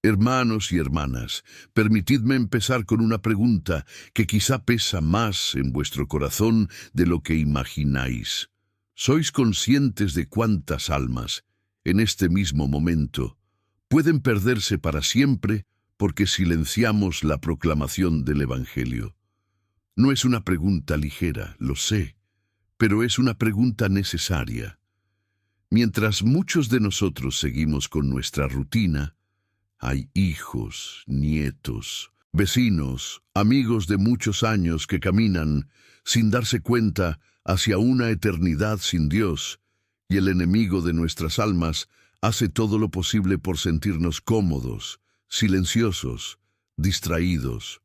Hermanos y hermanas, permitidme empezar con una pregunta que quizá pesa más en vuestro corazón de lo que imagináis. ¿Sois conscientes de cuántas almas, en este mismo momento, pueden perderse para siempre porque silenciamos la proclamación del Evangelio? No es una pregunta ligera, lo sé, pero es una pregunta necesaria. Mientras muchos de nosotros seguimos con nuestra rutina, hay hijos, nietos, vecinos, amigos de muchos años que caminan, sin darse cuenta, hacia una eternidad sin Dios, y el enemigo de nuestras almas hace todo lo posible por sentirnos cómodos, silenciosos, distraídos.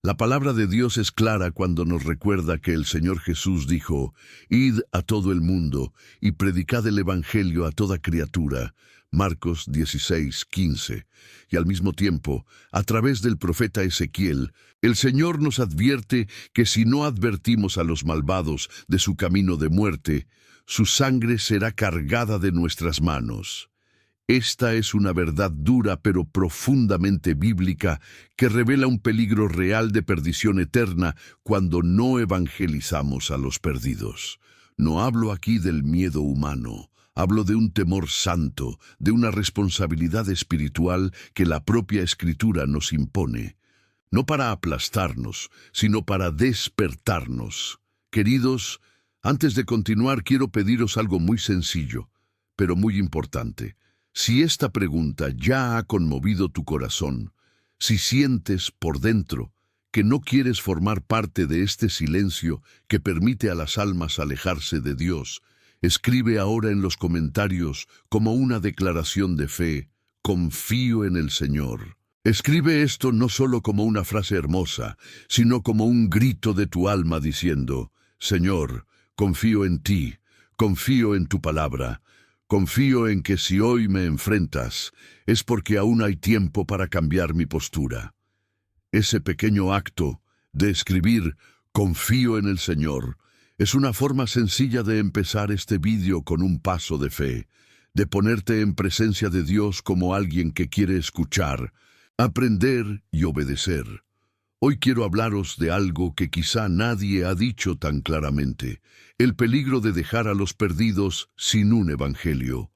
La palabra de Dios es clara cuando nos recuerda que el Señor Jesús dijo: «Id a todo el mundo y predicad el Evangelio a toda criatura». Marcos 16:15. Y al mismo tiempo, a través del profeta Ezequiel, el Señor nos advierte que si no advertimos a los malvados de su camino de muerte, su sangre será cargada de nuestras manos. Esta es una verdad dura pero profundamente bíblica que revela un peligro real de perdición eterna cuando no evangelizamos a los perdidos. No hablo aquí del miedo humano, hablo de un temor santo, de una responsabilidad espiritual que la propia Escritura nos impone. No para aplastarnos, sino para despertarnos. Queridos, antes de continuar quiero pediros algo muy sencillo, pero muy importante. Si esta pregunta ya ha conmovido tu corazón, si sientes por dentro que no quieres formar parte de este silencio que permite a las almas alejarse de Dios, escribe ahora en los comentarios como una declaración de fe: confío en el Señor. Escribe esto no solo como una frase hermosa, sino como un grito de tu alma diciendo: Señor, confío en ti, confío en tu palabra. Confío en que si hoy me enfrentas, es porque aún hay tiempo para cambiar mi postura. Ese pequeño acto de escribir «Confío en el Señor» es una forma sencilla de empezar este vídeo con un paso de fe, de ponerte en presencia de Dios como alguien que quiere escuchar, aprender y obedecer. Hoy quiero hablaros de algo que quizá nadie ha dicho tan claramente: el peligro de dejar a los perdidos sin un evangelio.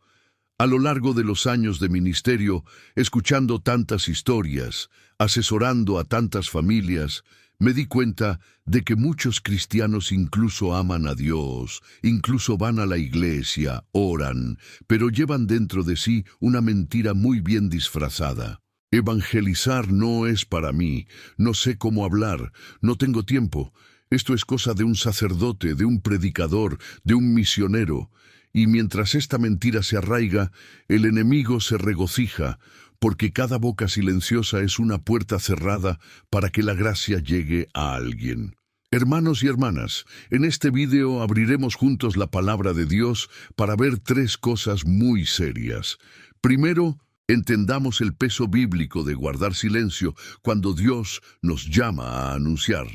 A lo largo de los años de ministerio, escuchando tantas historias, asesorando a tantas familias, me di cuenta de que muchos cristianos incluso aman a Dios, incluso van a la iglesia, oran, pero llevan dentro de sí una mentira muy bien disfrazada. Evangelizar no es para mí, no sé cómo hablar, no tengo tiempo. Esto es cosa de un sacerdote, de un predicador, de un misionero. Y mientras esta mentira se arraiga, el enemigo se regocija, porque cada boca silenciosa es una puerta cerrada para que la gracia llegue a alguien. Hermanos y hermanas, en este video abriremos juntos la palabra de Dios para ver tres cosas muy serias. Primero, entendamos el peso bíblico de guardar silencio cuando Dios nos llama a anunciar.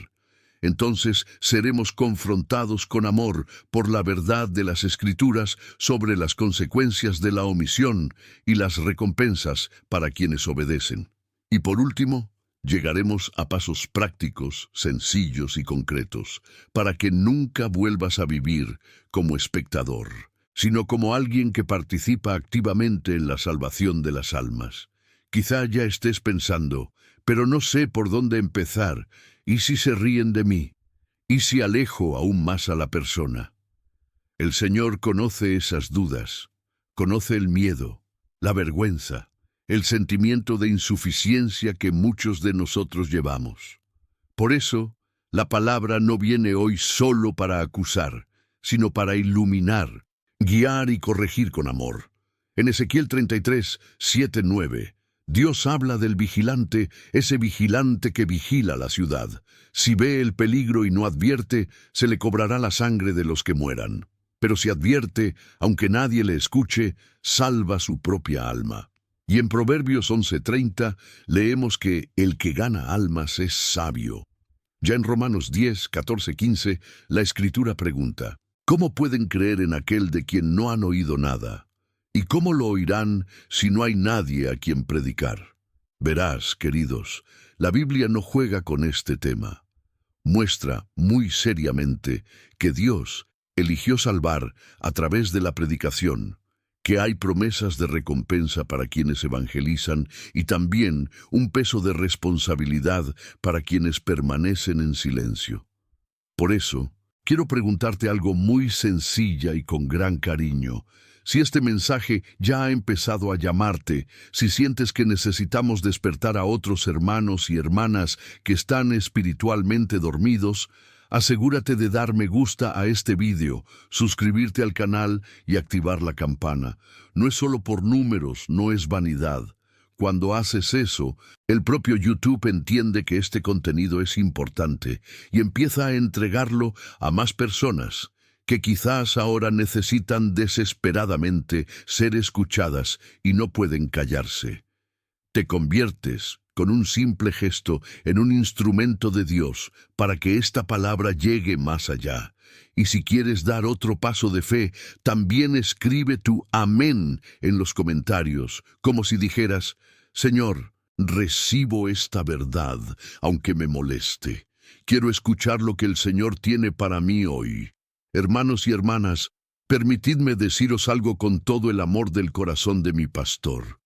Entonces seremos confrontados con amor por la verdad de las Escrituras sobre las consecuencias de la omisión y las recompensas para quienes obedecen. Y por último, llegaremos a pasos prácticos, sencillos y concretos, para que nunca vuelvas a vivir como espectador, sino como alguien que participa activamente en la salvación de las almas. Quizá ya estés pensando: pero no sé por dónde empezar. ¿Y si se ríen de mí? ¿Y si alejo aún más a la persona? El Señor conoce esas dudas, conoce el miedo, la vergüenza, el sentimiento de insuficiencia que muchos de nosotros llevamos. Por eso, la palabra no viene hoy solo para acusar, sino para iluminar, guiar y corregir con amor. En Ezequiel 33, 7-9, Dios habla del vigilante, ese vigilante que vigila la ciudad. Si ve el peligro y no advierte, se le cobrará la sangre de los que mueran. Pero si advierte, aunque nadie le escuche, salva su propia alma. Y en Proverbios 11:30 leemos que el que gana almas es sabio. Ya en Romanos 10, 14, 15, la Escritura pregunta: ¿cómo pueden creer en aquel de quien no han oído nada? ¿Y cómo lo oirán si no hay nadie a quien predicar? Verás, queridos, la Biblia no juega con este tema. Muestra muy seriamente que Dios eligió salvar a través de la predicación, que hay promesas de recompensa para quienes evangelizan y también un peso de responsabilidad para quienes permanecen en silencio. Por eso, quiero preguntarte algo muy sencilla y con gran cariño. Si este mensaje ya ha empezado a llamarte, si sientes que necesitamos despertar a otros hermanos y hermanas que están espiritualmente dormidos, asegúrate de dar me gusta a este vídeo, suscribirte al canal y activar la campana. No es solo por números, no es vanidad. Cuando haces eso, el propio YouTube entiende que este contenido es importante y empieza a entregarlo a más personas que quizás ahora necesitan desesperadamente ser escuchadas y no pueden callarse. Te conviertes, con un simple gesto, en un instrumento de Dios para que esta palabra llegue más allá. Y si quieres dar otro paso de fe, también escribe tu amén en los comentarios, como si dijeras: Señor, recibo esta verdad, aunque me moleste. Quiero escuchar lo que el Señor tiene para mí hoy. Hermanos y hermanas, permitidme deciros algo con todo el amor del corazón de mi pastor.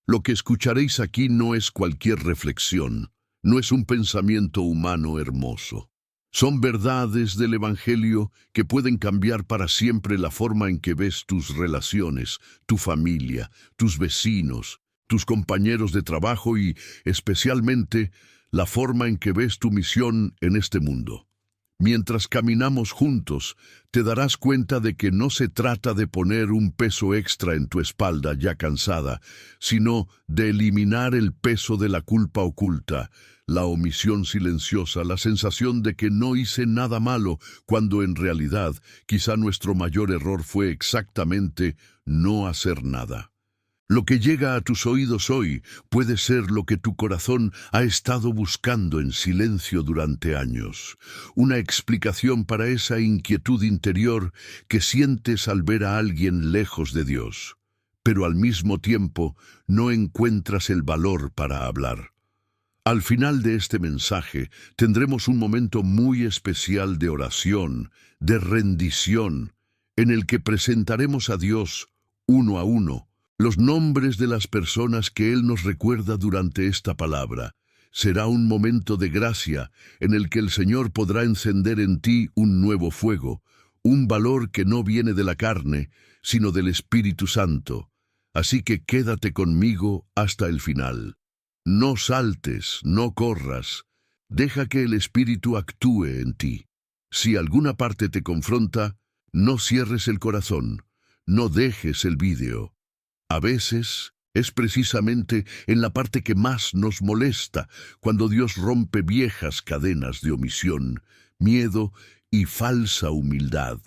Lo que escucharéis aquí no es cualquier reflexión, no es un pensamiento humano hermoso. Son verdades del Evangelio que pueden cambiar para siempre la forma en que ves tus relaciones, tu familia, tus vecinos, tus compañeros de trabajo y, especialmente, la forma en que ves tu misión en este mundo. Mientras caminamos juntos, te darás cuenta de que no se trata de poner un peso extra en tu espalda ya cansada, sino de eliminar el peso de la culpa oculta, la omisión silenciosa, la sensación de que no hice nada malo, cuando en realidad quizá nuestro mayor error fue exactamente no hacer nada. Lo que llega a tus oídos hoy puede ser lo que tu corazón ha estado buscando en silencio durante años. Una explicación para esa inquietud interior que sientes al ver a alguien lejos de Dios. Pero al mismo tiempo no encuentras el valor para hablar. Al final de este mensaje tendremos un momento muy especial de oración, de rendición, en el que presentaremos a Dios, uno a uno, los nombres de las personas que Él nos recuerda durante esta palabra. Será un momento de gracia en el que el Señor podrá encender en ti un nuevo fuego, un valor que no viene de la carne, sino del Espíritu Santo. Así que quédate conmigo hasta el final. No saltes, no corras. Deja que el Espíritu actúe en ti. Si alguna parte te confronta, no cierres el corazón, no dejes el vídeo. A veces es precisamente en la parte que más nos molesta, cuando Dios rompe viejas cadenas de omisión, miedo y falsa humildad.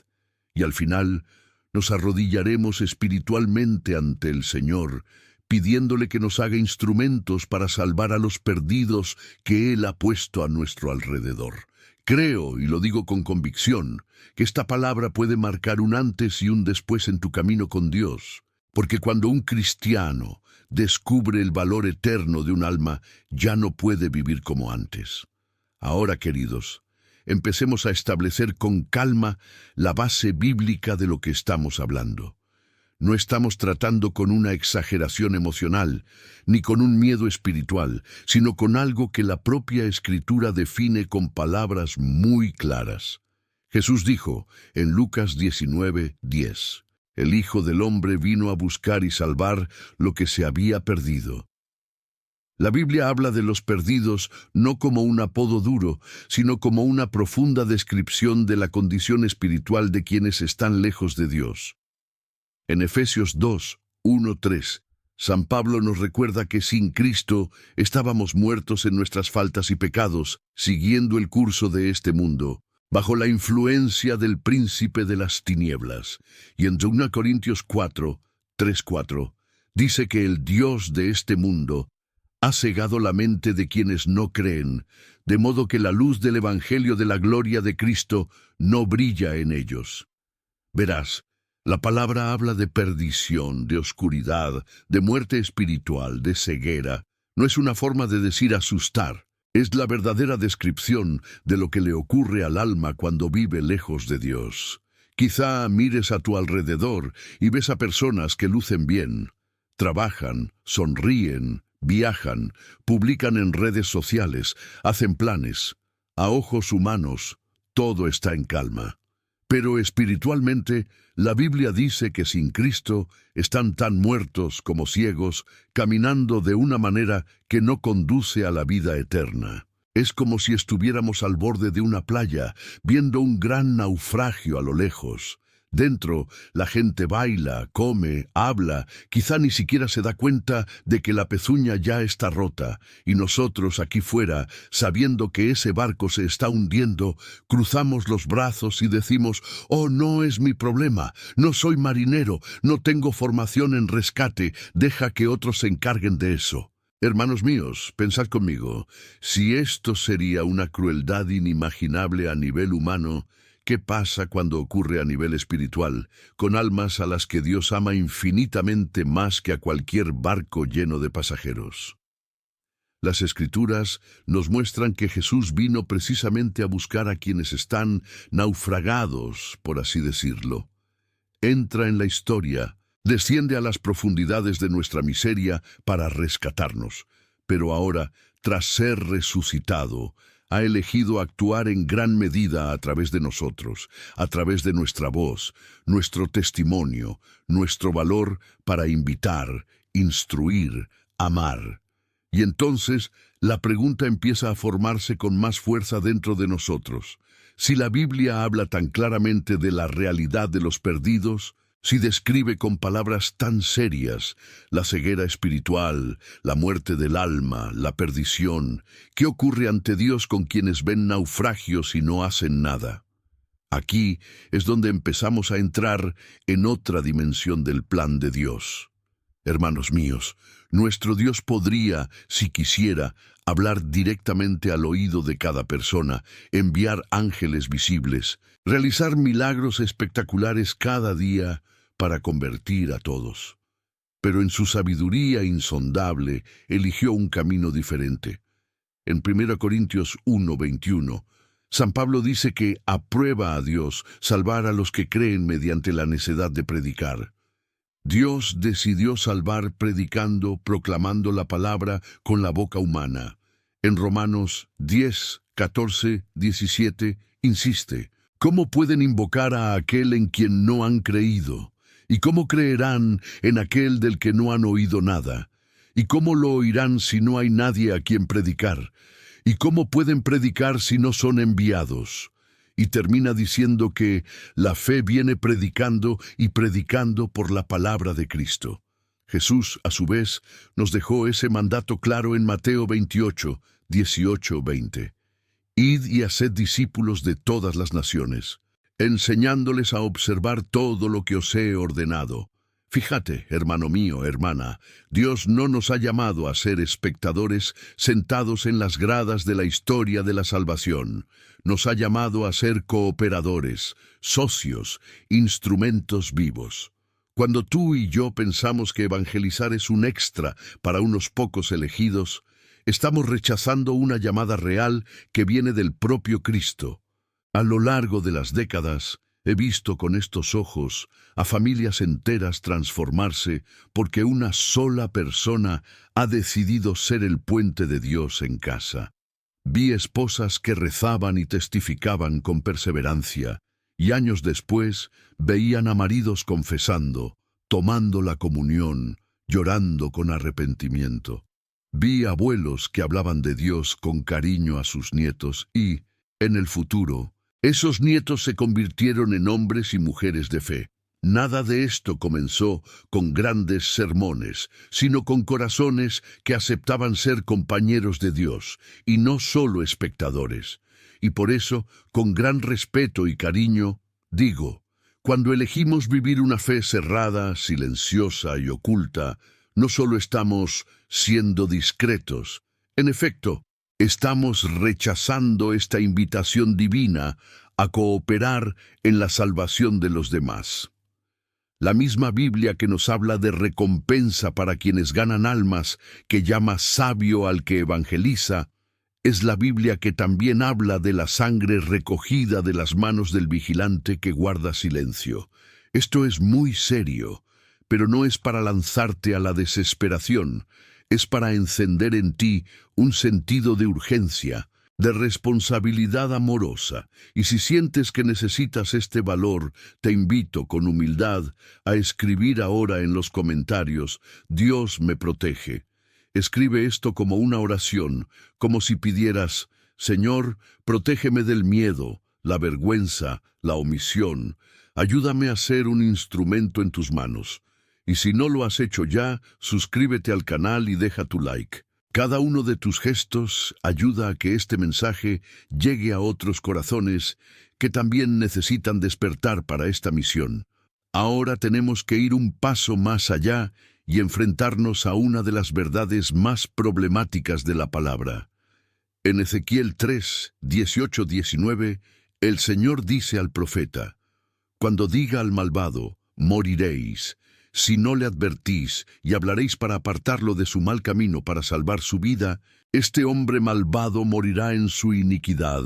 Y al final nos arrodillaremos espiritualmente ante el Señor, pidiéndole que nos haga instrumentos para salvar a los perdidos que Él ha puesto a nuestro alrededor. Creo, y lo digo con convicción, que esta palabra puede marcar un antes y un después en tu camino con Dios. Porque cuando un cristiano descubre el valor eterno de un alma, ya no puede vivir como antes. Ahora, queridos, empecemos a establecer con calma la base bíblica de lo que estamos hablando. No estamos tratando con una exageración emocional, ni con un miedo espiritual, sino con algo que la propia Escritura define con palabras muy claras. Jesús dijo en Lucas 19:10, el Hijo del Hombre vino a buscar y salvar lo que se había perdido. La Biblia habla de los perdidos no como un apodo duro, sino como una profunda descripción de la condición espiritual de quienes están lejos de Dios. En Efesios 2:1-3, San Pablo nos recuerda que sin Cristo estábamos muertos en nuestras faltas y pecados, siguiendo el curso de este mundo, bajo la influencia del príncipe de las tinieblas. Y en 2 Corintios 4:3-4, dice que el Dios de este mundo ha cegado la mente de quienes no creen, de modo que la luz del Evangelio de la gloria de Cristo no brilla en ellos. Verás, la palabra habla de perdición, de oscuridad, de muerte espiritual, de ceguera, No es una forma de decir asustar, es la verdadera descripción de lo que le ocurre al alma cuando vive lejos de Dios. Quizá mires a tu alrededor y ves a personas que lucen bien, trabajan, sonríen, viajan, publican en redes sociales, hacen planes. A ojos humanos, todo está en calma. Pero espiritualmente, la Biblia dice que sin Cristo están tan muertos como ciegos, caminando de una manera que no conduce a la vida eterna. Es como si estuviéramos al borde de una playa, viendo un gran naufragio a lo lejos. Dentro, la gente baila, come, habla, quizá ni siquiera se da cuenta de que la pezuña ya está rota, y nosotros aquí fuera, sabiendo que ese barco se está hundiendo, cruzamos los brazos y decimos: «Oh, no es mi problema, no soy marinero, no tengo formación en rescate, deja que otros se encarguen de eso». Hermanos míos, pensad conmigo, si esto sería una crueldad inimaginable a nivel humano, ¿qué pasa cuando ocurre a nivel espiritual, con almas a las que Dios ama infinitamente más que a cualquier barco lleno de pasajeros? Las Escrituras nos muestran que Jesús vino precisamente a buscar a quienes están naufragados, por así decirlo. Entra en la historia, desciende a las profundidades de nuestra miseria para rescatarnos, pero ahora, tras ser resucitado, ha elegido actuar en gran medida a través de nosotros, a través de nuestra voz, nuestro testimonio, nuestro valor para invitar, instruir, amar. Y entonces la pregunta empieza a formarse con más fuerza dentro de nosotros. Si la Biblia habla tan claramente de la realidad de los perdidos, si describe con palabras tan serias la ceguera espiritual, la muerte del alma, la perdición, ¿qué ocurre ante Dios con quienes ven naufragios y no hacen nada? Aquí es donde empezamos a entrar en otra dimensión del plan de Dios. Hermanos míos, nuestro Dios podría, si quisiera, hablar directamente al oído de cada persona, enviar ángeles visibles, realizar milagros espectaculares cada día para convertir a todos. Pero en su sabiduría insondable eligió un camino diferente. En 1 Corintios 1:21, San Pablo dice que aprueba a Dios salvar a los que creen mediante la necedad de predicar. Dios decidió salvar predicando, proclamando la palabra con la boca humana. En Romanos 10, 14, 17, insiste: ¿cómo pueden invocar a aquel en quien no han creído? ¿Y cómo creerán en aquel del que no han oído nada? ¿Y cómo lo oirán si no hay nadie a quien predicar? ¿Y cómo pueden predicar si no son enviados? Y termina diciendo que la fe viene predicando y predicando por la palabra de Cristo. Jesús, a su vez, nos dejó ese mandato claro en Mateo 28, 18, 20. Id y haced discípulos de todas las naciones, enseñándoles a observar todo lo que os he ordenado. Fíjate, hermano mío, hermana, Dios no nos ha llamado a ser espectadores sentados en las gradas de la historia de la salvación. Nos ha llamado a ser cooperadores, socios, instrumentos vivos. Cuando tú y yo pensamos que evangelizar es un extra para unos pocos elegidos, estamos rechazando una llamada real que viene del propio Cristo. A lo largo de las décadas, he visto con estos ojos a familias enteras transformarse porque una sola persona ha decidido ser el puente de Dios en casa. Vi esposas que rezaban y testificaban con perseverancia, y años después veían a maridos confesando, tomando la comunión, llorando con arrepentimiento. Vi abuelos que hablaban de Dios con cariño a sus nietos y, en el futuro, esos nietos se convirtieron en hombres y mujeres de fe. Nada de esto comenzó con grandes sermones, sino con corazones que aceptaban ser compañeros de Dios y no solo espectadores. Y por eso, con gran respeto y cariño, digo, cuando elegimos vivir una fe cerrada, silenciosa y oculta, no solo estamos siendo discretos, en efecto, estamos rechazando esta invitación divina a cooperar en la salvación de los demás. La misma Biblia que nos habla de recompensa para quienes ganan almas, que llama sabio al que evangeliza, es la Biblia que también habla de la sangre recogida de las manos del vigilante que guarda silencio. Esto es muy serio, pero no es para lanzarte a la desesperación, es para encender en ti un sentido de urgencia, de responsabilidad amorosa. Y si sientes que necesitas este valor, te invito con humildad a escribir ahora en los comentarios: Dios me protege. Escribe esto como una oración, como si pidieras: Señor, protégeme del miedo, la vergüenza, la omisión. Ayúdame a ser un instrumento en tus manos. Y si no lo has hecho ya, suscríbete al canal y deja tu like. Cada uno de tus gestos ayuda a que este mensaje llegue a otros corazones que también necesitan despertar para esta misión. Ahora tenemos que ir un paso más allá y enfrentarnos a una de las verdades más problemáticas de la palabra. En Ezequiel 3, 18-19, el Señor dice al profeta: Cuando diga al malvado, moriréis, si no le advertís y hablaréis para apartarlo de su mal camino para salvar su vida, este hombre malvado morirá en su iniquidad,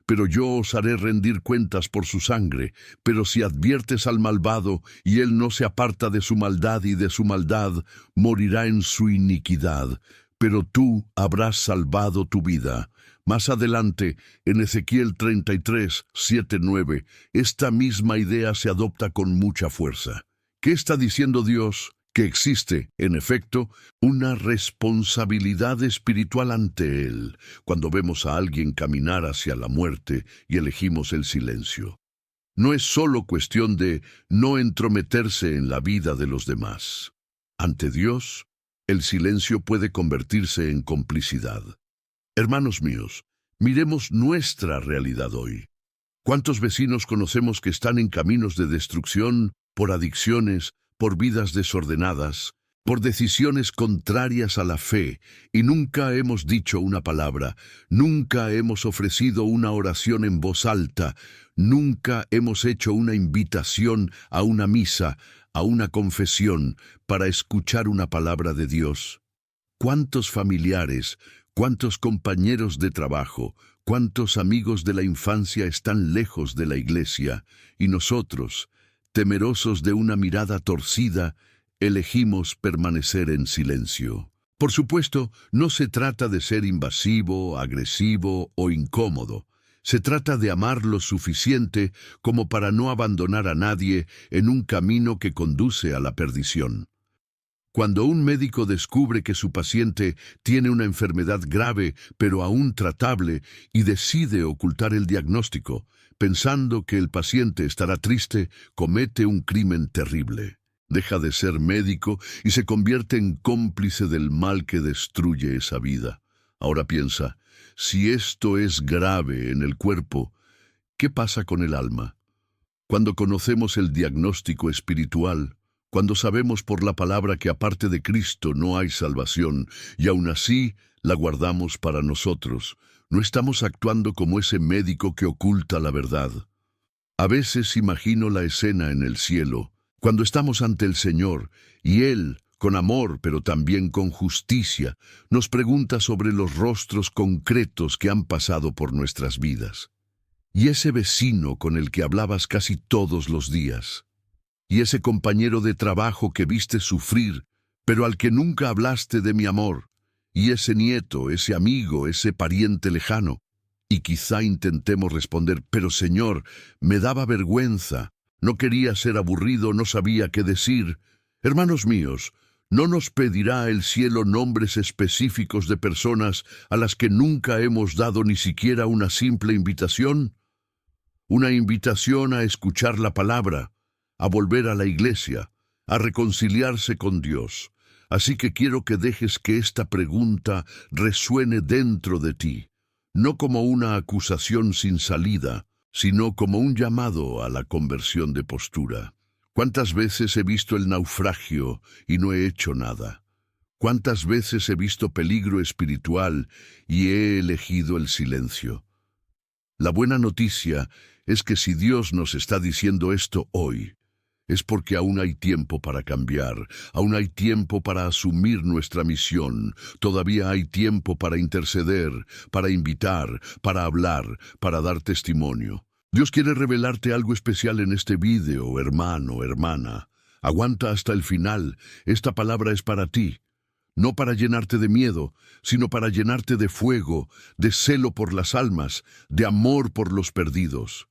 pero yo os haré rendir cuentas por su sangre. Pero si adviertes al malvado y él no se aparta de su maldad y de su maldad, morirá en su iniquidad, pero tú habrás salvado tu vida. Más adelante, en Ezequiel 33, 7-9, esta misma idea se adopta con mucha fuerza. ¿Qué está diciendo Dios? Que existe, en efecto, una responsabilidad espiritual ante Él cuando vemos a alguien caminar hacia la muerte y elegimos el silencio. No es solo cuestión de no entrometerse en la vida de los demás. Ante Dios, el silencio puede convertirse en complicidad. Hermanos míos, miremos nuestra realidad hoy. ¿Cuántos vecinos conocemos que están en caminos de destrucción por adicciones, por vidas desordenadas, por decisiones contrarias a la fe, y nunca hemos dicho una palabra, nunca hemos ofrecido una oración en voz alta, nunca hemos hecho una invitación a una misa, a una confesión, para escuchar una palabra de Dios? ¿Cuántos familiares, cuántos compañeros de trabajo, cuántos amigos de la infancia están lejos de la iglesia, y nosotros, temerosos de una mirada torcida, elegimos permanecer en silencio? Por supuesto, no se trata de ser invasivo, agresivo o incómodo. Se trata de amar lo suficiente como para no abandonar a nadie en un camino que conduce a la perdición. Cuando un médico descubre que su paciente tiene una enfermedad grave pero aún tratable y decide ocultar el diagnóstico, pensando que el paciente estará triste, comete un crimen terrible. Deja de ser médico y se convierte en cómplice del mal que destruye esa vida. Ahora piensa, si esto es grave en el cuerpo, ¿qué pasa con el alma? Cuando conocemos el diagnóstico espiritual, cuando sabemos por la palabra que aparte de Cristo no hay salvación, y aún así la guardamos para nosotros, no estamos actuando como ese médico que oculta la verdad. A veces imagino la escena en el cielo, cuando estamos ante el Señor, y Él, con amor pero también con justicia, nos pregunta sobre los rostros concretos que han pasado por nuestras vidas. Y ese vecino con el que hablabas casi todos los días, y ese compañero de trabajo que viste sufrir, pero al que nunca hablaste de mi amor, y ese nieto, ese amigo, ese pariente lejano. Y quizá intentemos responder: pero Señor, me daba vergüenza, no quería ser aburrido, no sabía qué decir. Hermanos míos, ¿no nos pedirá el cielo nombres específicos de personas a las que nunca hemos dado ni siquiera una simple invitación? Una invitación a escuchar la palabra, a volver a la iglesia, a reconciliarse con Dios. Así que quiero que dejes que esta pregunta resuene dentro de ti, no como una acusación sin salida, sino como un llamado a la conversión de postura. ¿Cuántas veces he visto el naufragio y no he hecho nada? ¿Cuántas veces he visto peligro espiritual y he elegido el silencio? La buena noticia es que si Dios nos está diciendo esto hoy, es porque aún hay tiempo para cambiar, aún hay tiempo para asumir nuestra misión, todavía hay tiempo para interceder, para invitar, para hablar, para dar testimonio. Dios quiere revelarte algo especial en este video, hermano, hermana. Aguanta hasta el final, esta palabra es para ti. No para llenarte de miedo, sino para llenarte de fuego, de celo por las almas, de amor por los perdidos.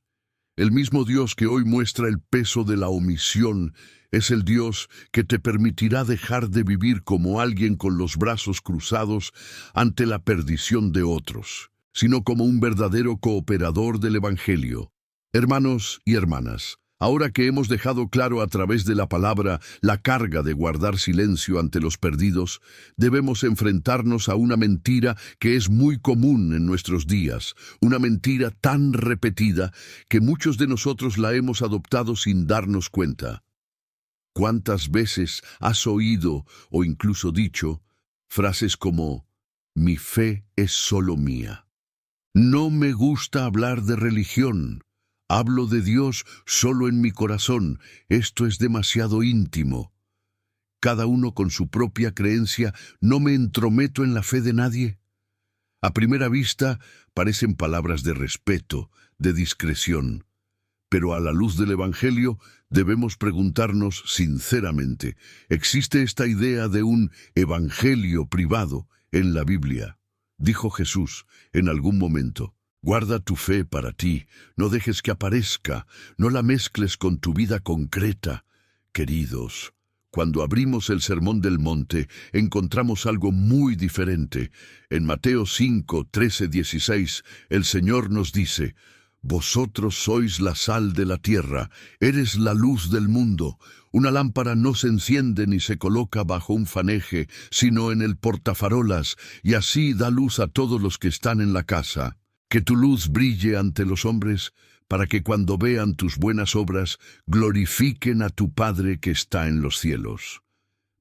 El mismo Dios que hoy muestra el peso de la omisión es el Dios que te permitirá dejar de vivir como alguien con los brazos cruzados ante la perdición de otros, sino como un verdadero cooperador del Evangelio. Hermanos y hermanas, ahora que hemos dejado claro a través de la palabra la carga de guardar silencio ante los perdidos, debemos enfrentarnos a una mentira que es muy común en nuestros días, una mentira tan repetida que muchos de nosotros la hemos adoptado sin darnos cuenta. ¿Cuántas veces has oído o incluso dicho frases como «Mi fe es solo mía»? No me gusta hablar de religión. Hablo de Dios solo en mi corazón. Esto es demasiado íntimo. Cada uno con su propia creencia, no me entrometo en la fe de nadie. A primera vista parecen palabras de respeto, de discreción. Pero a la luz del Evangelio debemos preguntarnos sinceramente, ¿existe esta idea de un evangelio privado en la Biblia? Dijo Jesús en algún momento. Guarda tu fe para ti, no dejes que aparezca, no la mezcles con tu vida concreta. Queridos, cuando abrimos el Sermón del Monte, encontramos algo muy diferente. En Mateo 5, 13, 16, el Señor nos dice: «Vosotros sois la sal de la tierra, eres la luz del mundo. Una lámpara no se enciende ni se coloca bajo un faneje, sino en el portafarolas, y así da luz a todos los que están en la casa. Que tu luz brille ante los hombres, para que cuando vean tus buenas obras, glorifiquen a tu Padre que está en los cielos».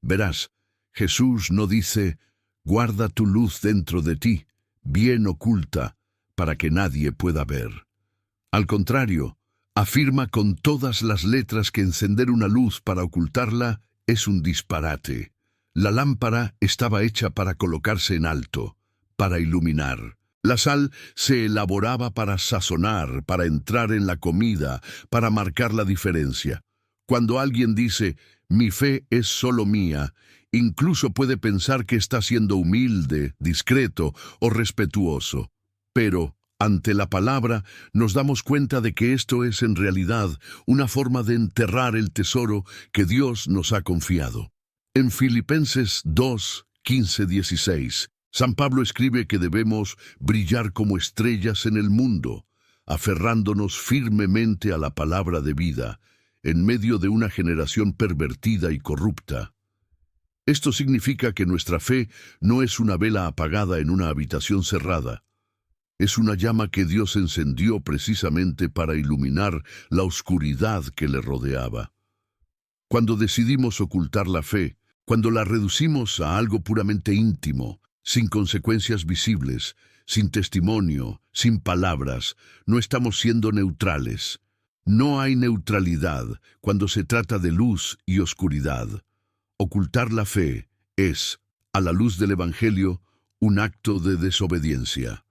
Verás, Jesús no dice: «Guarda tu luz dentro de ti, bien oculta, para que nadie pueda ver». Al contrario, afirma con todas las letras que encender una luz para ocultarla es un disparate. La lámpara estaba hecha para colocarse en alto, para iluminar. La sal se elaboraba para sazonar, para entrar en la comida, para marcar la diferencia. Cuando alguien dice, «Mi fe es solo mía», incluso puede pensar que está siendo humilde, discreto o respetuoso. Pero, ante la palabra, nos damos cuenta de que esto es en realidad una forma de enterrar el tesoro que Dios nos ha confiado. En Filipenses 2, 15, 16, San Pablo escribe que debemos brillar como estrellas en el mundo, aferrándonos firmemente a la palabra de vida, en medio de una generación pervertida y corrupta. Esto significa que nuestra fe no es una vela apagada en una habitación cerrada. Es una llama que Dios encendió precisamente para iluminar la oscuridad que le rodeaba. Cuando decidimos ocultar la fe, cuando la reducimos a algo puramente íntimo, sin consecuencias visibles, sin testimonio, sin palabras, no estamos siendo neutrales. No hay neutralidad cuando se trata de luz y oscuridad. Ocultar la fe es, a la luz del Evangelio, un acto de desobediencia.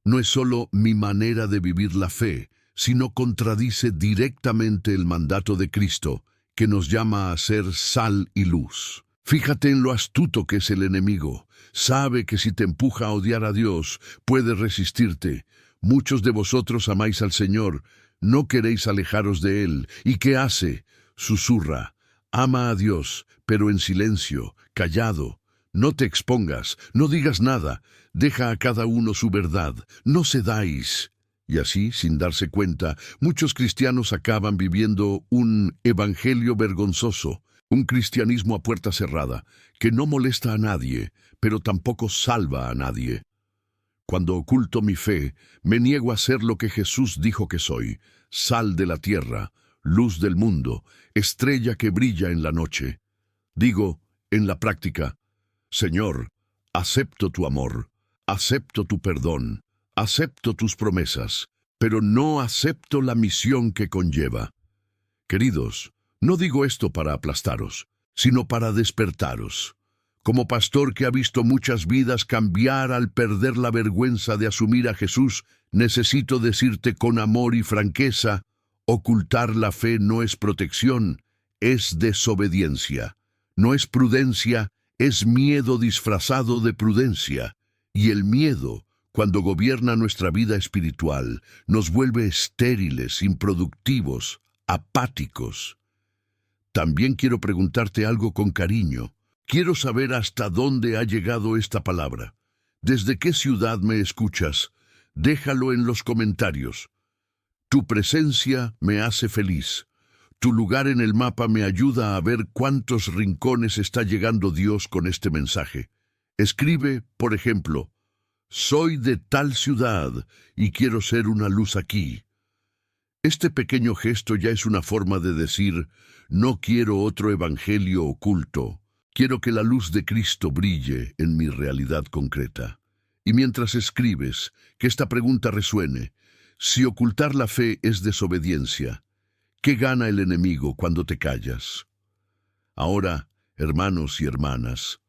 No es solo mi manera de vivir la fe, sino contradice directamente el mandato de Cristo, que nos llama a ser sal y luz. Fíjate en lo astuto que es el enemigo. Sabe que si te empuja a odiar a Dios, puede resistirte. Muchos de vosotros amáis al Señor, no queréis alejaros de Él. ¿Y qué hace? Susurra: «Ama a Dios, pero en silencio, callado. No te expongas, no digas nada. Deja a cada uno su verdad. No cedáis». Y así, sin darse cuenta, muchos cristianos acaban viviendo un evangelio vergonzoso, un cristianismo a puerta cerrada, que no molesta a nadie, pero tampoco salva a nadie. Cuando oculto mi fe, me niego a ser lo que Jesús dijo que soy: sal de la tierra, luz del mundo, estrella que brilla en la noche. Digo, en la práctica: «Señor, acepto tu amor, acepto tu perdón, acepto tus promesas, pero no acepto la misión que conlleva». Queridos, No digo esto para aplastaros, sino para despertaros. Como pastor que ha visto muchas vidas cambiar al perder la vergüenza de asumir a Jesús, necesito decirte con amor y franqueza: ocultar la fe no es protección, es desobediencia. No es prudencia, es miedo disfrazado de prudencia. Y el miedo, cuando gobierna nuestra vida espiritual, nos vuelve estériles, improductivos, apáticos. También quiero preguntarte algo con cariño. Quiero saber hasta dónde ha llegado esta palabra. ¿Desde qué ciudad me escuchas? Déjalo en los comentarios. Tu presencia me hace feliz. Tu lugar en el mapa me ayuda a ver cuántos rincones está llegando Dios con este mensaje. Escribe, por ejemplo: soy de tal ciudad y quiero ser una luz aquí. Este pequeño gesto ya es una forma de decir: no quiero otro evangelio oculto. Quiero que la luz de Cristo brille en mi realidad concreta. Y mientras escribes, que esta pregunta resuene: si ocultar la fe es desobediencia, ¿qué gana el enemigo cuando te callas? Ahora, hermanos y hermanas,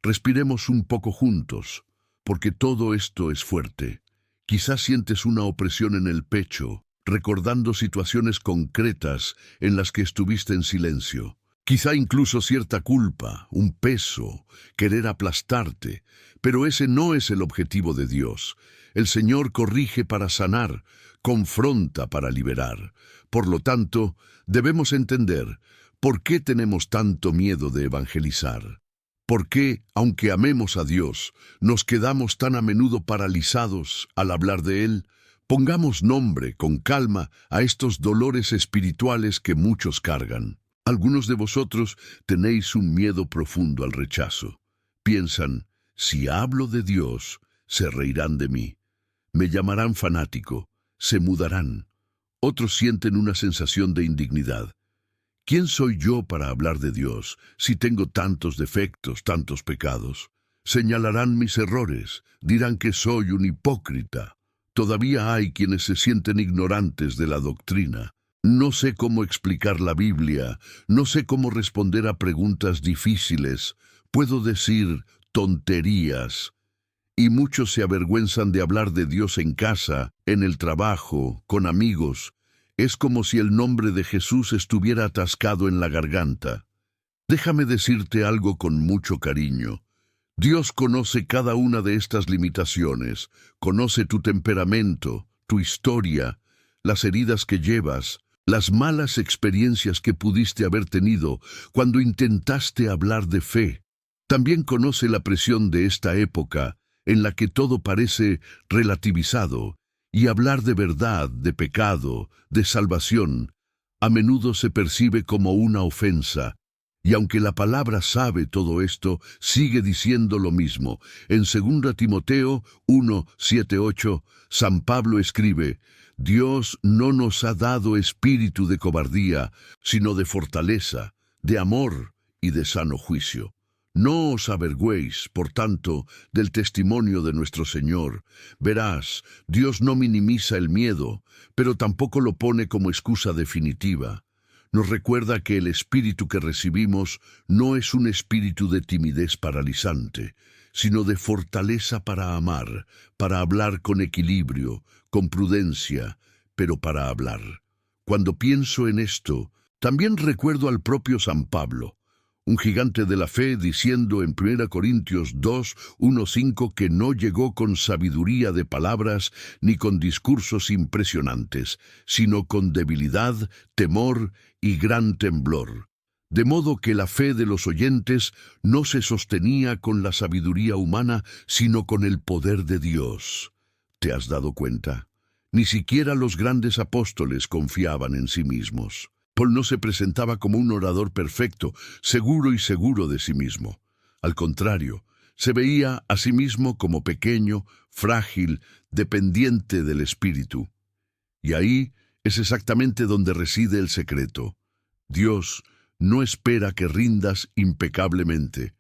respiremos un poco juntos, porque todo esto es fuerte. Quizás sientes una opresión en el pecho, recordando situaciones concretas en las que estuviste en silencio. Quizá incluso cierta culpa, un peso, querer aplastarte, pero ese no es el objetivo de Dios. El Señor corrige para sanar, confronta para liberar. Por lo tanto, debemos entender por qué tenemos tanto miedo de evangelizar. ¿Por qué, aunque amemos a Dios, nos quedamos tan a menudo paralizados al hablar de Él? Pongamos nombre, con calma, a estos dolores espirituales que muchos cargan. Algunos de vosotros tenéis un miedo profundo al rechazo. Piensan: si hablo de Dios, se reirán de mí. Me llamarán fanático, se mudarán. Otros sienten una sensación de indignidad. ¿Quién soy yo para hablar de Dios si tengo tantos defectos, tantos pecados? Señalarán mis errores, dirán que soy un hipócrita. Todavía hay quienes se sienten ignorantes de la doctrina. No sé cómo explicar la Biblia, no sé cómo responder a preguntas difíciles, puedo decir tonterías. Y muchos se avergüenzan de hablar de Dios en casa, en el trabajo, con amigos. Es como si el nombre de Jesús estuviera atascado en la garganta. Déjame decirte algo con mucho cariño. Dios conoce cada una de estas limitaciones, conoce tu temperamento, tu historia, las heridas que llevas, las malas experiencias que pudiste haber tenido cuando intentaste hablar de fe. También conoce la presión de esta época, en la que todo parece relativizado, y hablar de verdad, de pecado, de salvación, a menudo se percibe como una ofensa. Y aunque la palabra sabe todo esto, sigue diciendo lo mismo. En 2 Timoteo 1, 7, 8, San Pablo escribe: Dios no nos ha dado espíritu de cobardía, sino de fortaleza, de amor y de sano juicio. No os avergüéis, por tanto, del testimonio de nuestro Señor. Verás, Dios no minimiza el miedo, pero tampoco lo pone como excusa definitiva. Nos recuerda que el espíritu que recibimos no es un espíritu de timidez paralizante, sino de fortaleza para amar, para hablar con equilibrio, con prudencia, pero para hablar. Cuando pienso en esto, también recuerdo al propio San Pablo, un gigante de la fe, diciendo en 1 Corintios 2, 1, 5 que no llegó con sabiduría de palabras ni con discursos impresionantes, sino con debilidad, temor y gran temblor. De modo que la fe de los oyentes no se sostenía con la sabiduría humana, sino con el poder de Dios. ¿Te has dado cuenta? Ni siquiera los grandes apóstoles confiaban en sí mismos. Paul no se presentaba como un orador perfecto, seguro de sí mismo. Al contrario, se veía a sí mismo como pequeño, frágil, dependiente del Espíritu. Y ahí es exactamente donde reside el secreto. Dios no espera que rindas impecablemente,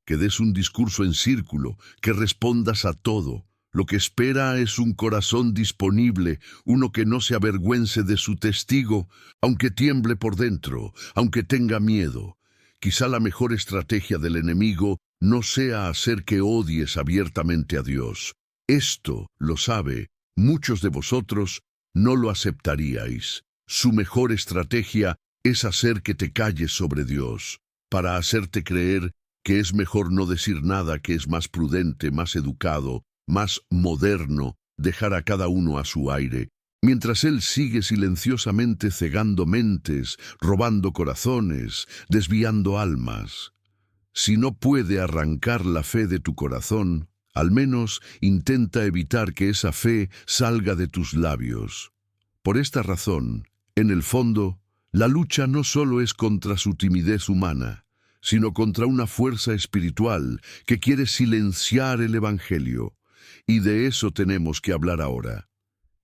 que des un discurso en círculo, que respondas a todo. Lo que espera es un corazón disponible, uno que no se avergüence de su testigo, aunque tiemble por dentro, aunque tenga miedo. Quizá la mejor estrategia del enemigo no sea hacer que odies abiertamente a Dios. Esto, lo sabe, muchos de vosotros no lo aceptaríais. Su mejor estrategia es hacer que te calles sobre Dios, para hacerte creer que es mejor no decir nada, que es más prudente, más educado, más moderno, dejar a cada uno a su aire, mientras él sigue silenciosamente cegando mentes, robando corazones, desviando almas. Si no puede arrancar la fe de tu corazón, al menos intenta evitar que esa fe salga de tus labios. Por esta razón, en el fondo, la lucha no solo es contra su timidez humana, sino contra una fuerza espiritual que quiere silenciar el Evangelio. Y de eso tenemos que hablar ahora.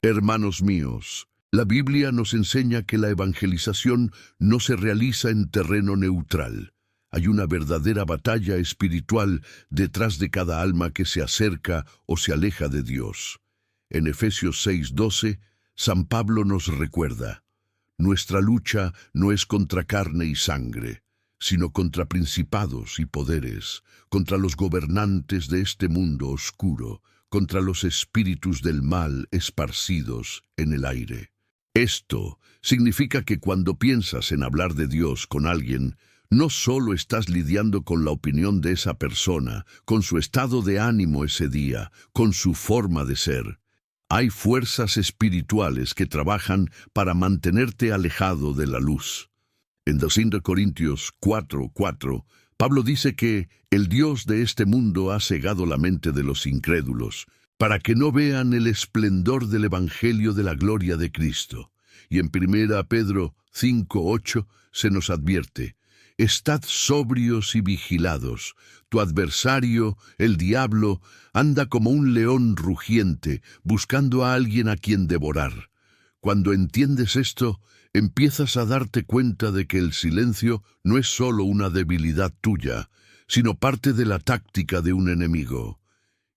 Hermanos míos, la Biblia nos enseña que la evangelización no se realiza en terreno neutral. Hay una verdadera batalla espiritual detrás de cada alma que se acerca o se aleja de Dios. En Efesios 6:12, San Pablo nos recuerda: nuestra lucha no es contra carne y sangre, sino contra principados y poderes, contra los gobernantes de este mundo oscuro, contra los espíritus del mal esparcidos en el aire. Esto significa que cuando piensas en hablar de Dios con alguien, no solo estás lidiando con la opinión de esa persona, con su estado de ánimo ese día, con su forma de ser. Hay fuerzas espirituales que trabajan para mantenerte alejado de la luz. En 2 Corintios 4:4, Pablo dice que el Dios de este mundo ha cegado la mente de los incrédulos, para que no vean el esplendor del Evangelio de la gloria de Cristo. Y en 1 Pedro 5:8 se nos advierte: estad sobrios y vigilados. Tu adversario, el diablo, anda como un león rugiente, buscando a alguien a quien devorar. Cuando entiendes esto, empiezas a darte cuenta de que el silencio no es solo una debilidad tuya, sino parte de la táctica de un enemigo.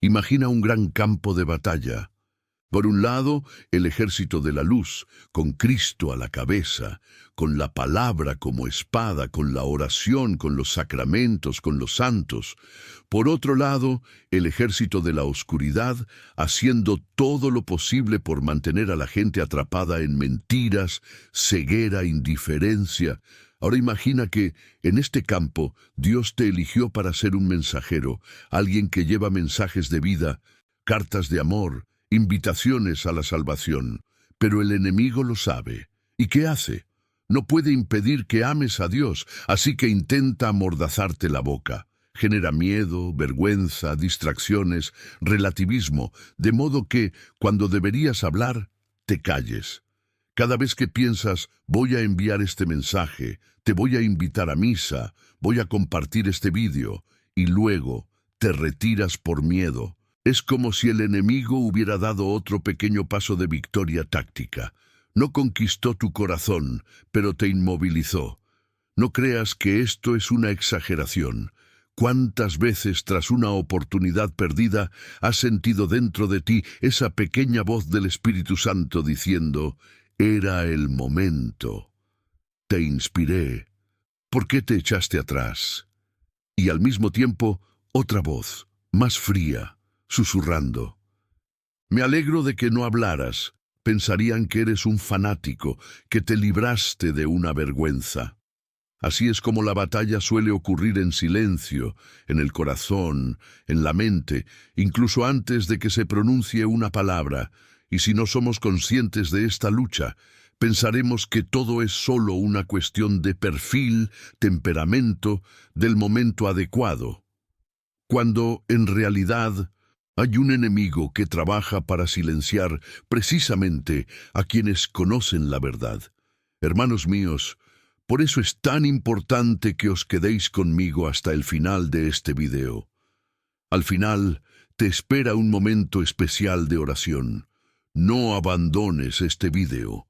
Imagina un gran campo de batalla. Por un lado, el ejército de la luz, con Cristo a la cabeza, con la palabra como espada, con la oración, con los sacramentos, con los santos. Por otro lado, el ejército de la oscuridad, haciendo todo lo posible por mantener a la gente atrapada en mentiras, ceguera, indiferencia. Ahora imagina que, en este campo, Dios te eligió para ser un mensajero, alguien que lleva mensajes de vida, cartas de amor, invitaciones a la salvación. Pero el enemigo lo sabe. ¿Y qué hace? No puede impedir que ames a Dios, así que intenta amordazarte la boca. Genera miedo, vergüenza, distracciones, relativismo, de modo que, cuando deberías hablar, te calles. Cada vez que piensas, voy a enviar este mensaje, te voy a invitar a misa, voy a compartir este vídeo, y luego te retiras por miedo. Es como si el enemigo hubiera dado otro pequeño paso de victoria táctica. No conquistó tu corazón, pero te inmovilizó. No creas que esto es una exageración. ¿Cuántas veces tras una oportunidad perdida has sentido dentro de ti esa pequeña voz del Espíritu Santo diciendo: era el momento, te inspiré, ¿por qué te echaste atrás? Y al mismo tiempo, otra voz, más fría, susurrando: me alegro de que no hablaras, pensarían que eres un fanático, que te libraste de una vergüenza. Así es como la batalla suele ocurrir en silencio, en el corazón, en la mente, incluso antes de que se pronuncie una palabra, y si no somos conscientes de esta lucha, pensaremos que todo es solo una cuestión de perfil, temperamento, del momento adecuado, cuando, en realidad, hay un enemigo que trabaja para silenciar precisamente a quienes conocen la verdad. Hermanos míos, por eso es tan importante que os quedéis conmigo hasta el final de este video. Al final, te espera un momento especial de oración. No abandones este video,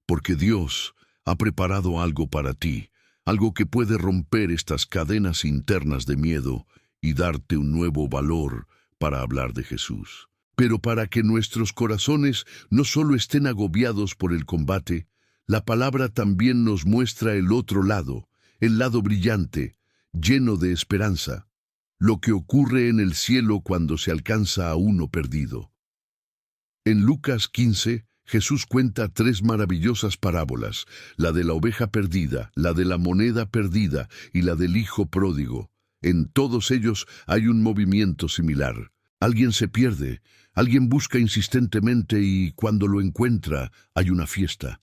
porque Dios ha preparado algo para ti, algo que puede romper estas cadenas internas de miedo y darte un nuevo valor para hablar de Jesús. Pero para que nuestros corazones no solo estén agobiados por el combate, la palabra también nos muestra el otro lado, el lado brillante, lleno de esperanza, lo que ocurre en el cielo cuando se alcanza a uno perdido. En Lucas 15, Jesús cuenta 3 maravillosas parábolas, la de la oveja perdida, la de la moneda perdida y la del hijo pródigo. En todos ellos hay un movimiento similar. Alguien se pierde, alguien busca insistentemente y cuando lo encuentra hay una fiesta.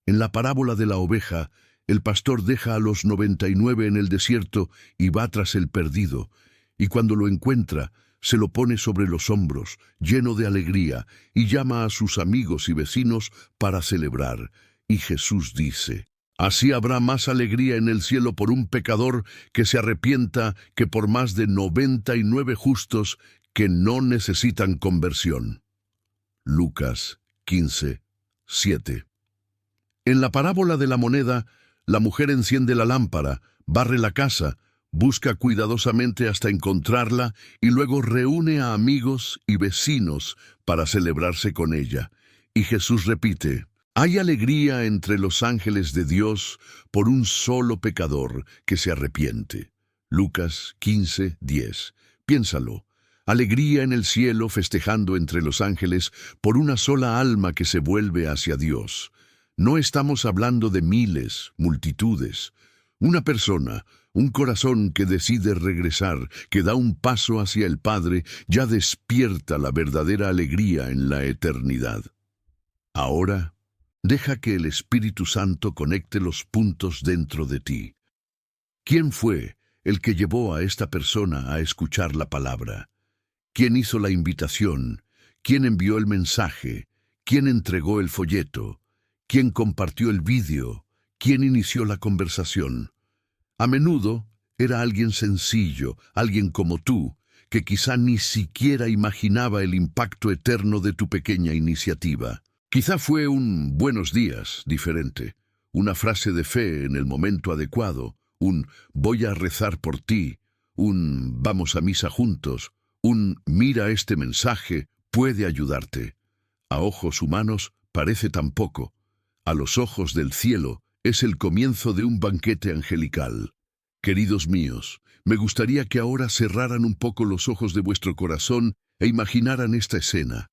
En la parábola de la oveja, el pastor deja a los 99 en el desierto y va tras el perdido, y cuando lo encuentra, se lo pone sobre los hombros, lleno de alegría, y llama a sus amigos y vecinos para celebrar. Y Jesús dice: así habrá más alegría en el cielo por un pecador que se arrepienta que por más de 99 justos que no necesitan conversión. Lucas 15, 7. En la parábola de la moneda, la mujer enciende la lámpara, barre la casa, busca cuidadosamente hasta encontrarla y luego reúne a amigos y vecinos para celebrarse con ella. Y Jesús repite: hay alegría entre los ángeles de Dios por un solo pecador que se arrepiente. Lucas 15, 10. Piénsalo. Alegría en el cielo festejando entre los ángeles por una sola alma que se vuelve hacia Dios. No estamos hablando de miles, multitudes. Una persona, un corazón que decide regresar, que da un paso hacia el Padre, ya despierta la verdadera alegría en la eternidad. Ahora, deja que el Espíritu Santo conecte los puntos dentro de ti. ¿Quién fue el que llevó a esta persona a escuchar la palabra? ¿Quién hizo la invitación? ¿Quién envió el mensaje? ¿Quién entregó el folleto? ¿Quién compartió el vídeo? ¿Quién inició la conversación? A menudo era alguien sencillo, alguien como tú, que quizá ni siquiera imaginaba el impacto eterno de tu pequeña iniciativa. Quizá fue un buenos días diferente, una frase de fe en el momento adecuado, un voy a rezar por ti, un vamos a misa juntos, un mira este mensaje, puede ayudarte. A ojos humanos parece tan poco. A los ojos del cielo es el comienzo de un banquete angelical. Queridos míos, me gustaría que ahora cerraran un poco los ojos de vuestro corazón e imaginaran esta escena.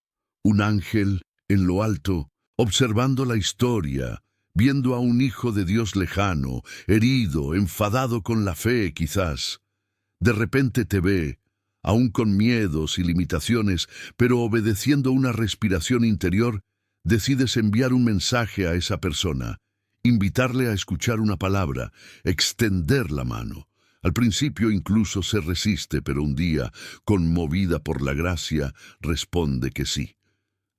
Un ángel en lo alto, observando la historia, viendo a un hijo de Dios lejano, herido, enfadado con la fe quizás. De repente te ve, aún con miedos y limitaciones, pero obedeciendo una respiración interior, decides enviar un mensaje a esa persona, invitarle a escuchar una palabra, extender la mano. Al principio incluso se resiste, pero un día, conmovida por la gracia, responde que sí.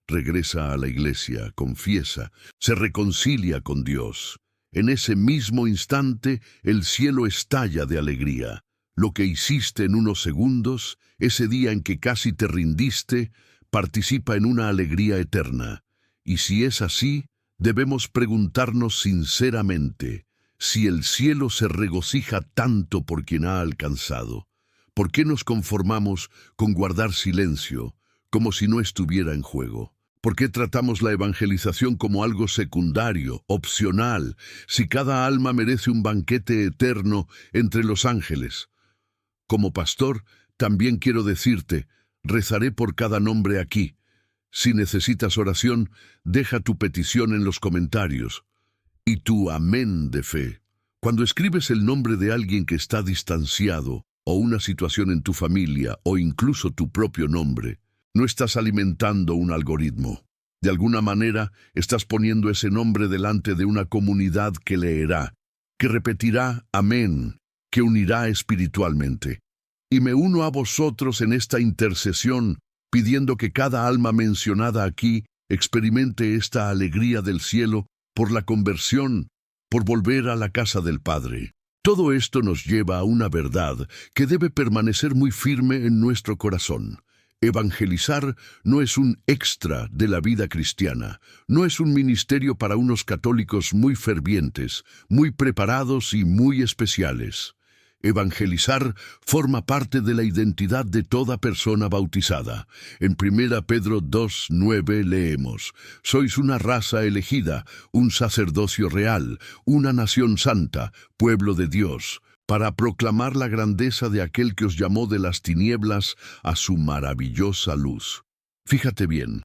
Regresa a la iglesia, confiesa, se reconcilia con Dios. En ese mismo instante, el cielo estalla de alegría. Lo que hiciste en unos segundos, ese día en que casi te rindiste, participa en una alegría eterna. Y si es así, debemos preguntarnos sinceramente, si el cielo se regocija tanto por quien ha alcanzado, ¿por qué nos conformamos con guardar silencio, como si no estuviera en juego? ¿Por qué tratamos la evangelización como algo secundario, opcional, si cada alma merece un banquete eterno entre los ángeles? Como pastor, también quiero decirte, rezaré por cada nombre aquí. Si necesitas oración, deja tu petición en los comentarios. Y tu amén de fe. Cuando escribes el nombre de alguien que está distanciado, o una situación en tu familia, o incluso tu propio nombre, no estás alimentando un algoritmo. De alguna manera, estás poniendo ese nombre delante de una comunidad que leerá, que repetirá amén, que unirá espiritualmente. Y me uno a vosotros en esta intercesión, pidiendo que cada alma mencionada aquí experimente esta alegría del cielo por la conversión, por volver a la casa del Padre. Todo esto nos lleva a una verdad que debe permanecer muy firme en nuestro corazón. Evangelizar no es un extra de la vida cristiana, no es un ministerio para unos católicos muy fervientes, muy preparados y muy especiales. Evangelizar forma parte de la identidad de toda persona bautizada. En 1 Pedro 2:9 leemos: «Sois una raza elegida, un sacerdocio real, una nación santa, pueblo de Dios, para proclamar la grandeza de aquel que os llamó de las tinieblas a su maravillosa luz». Fíjate bien,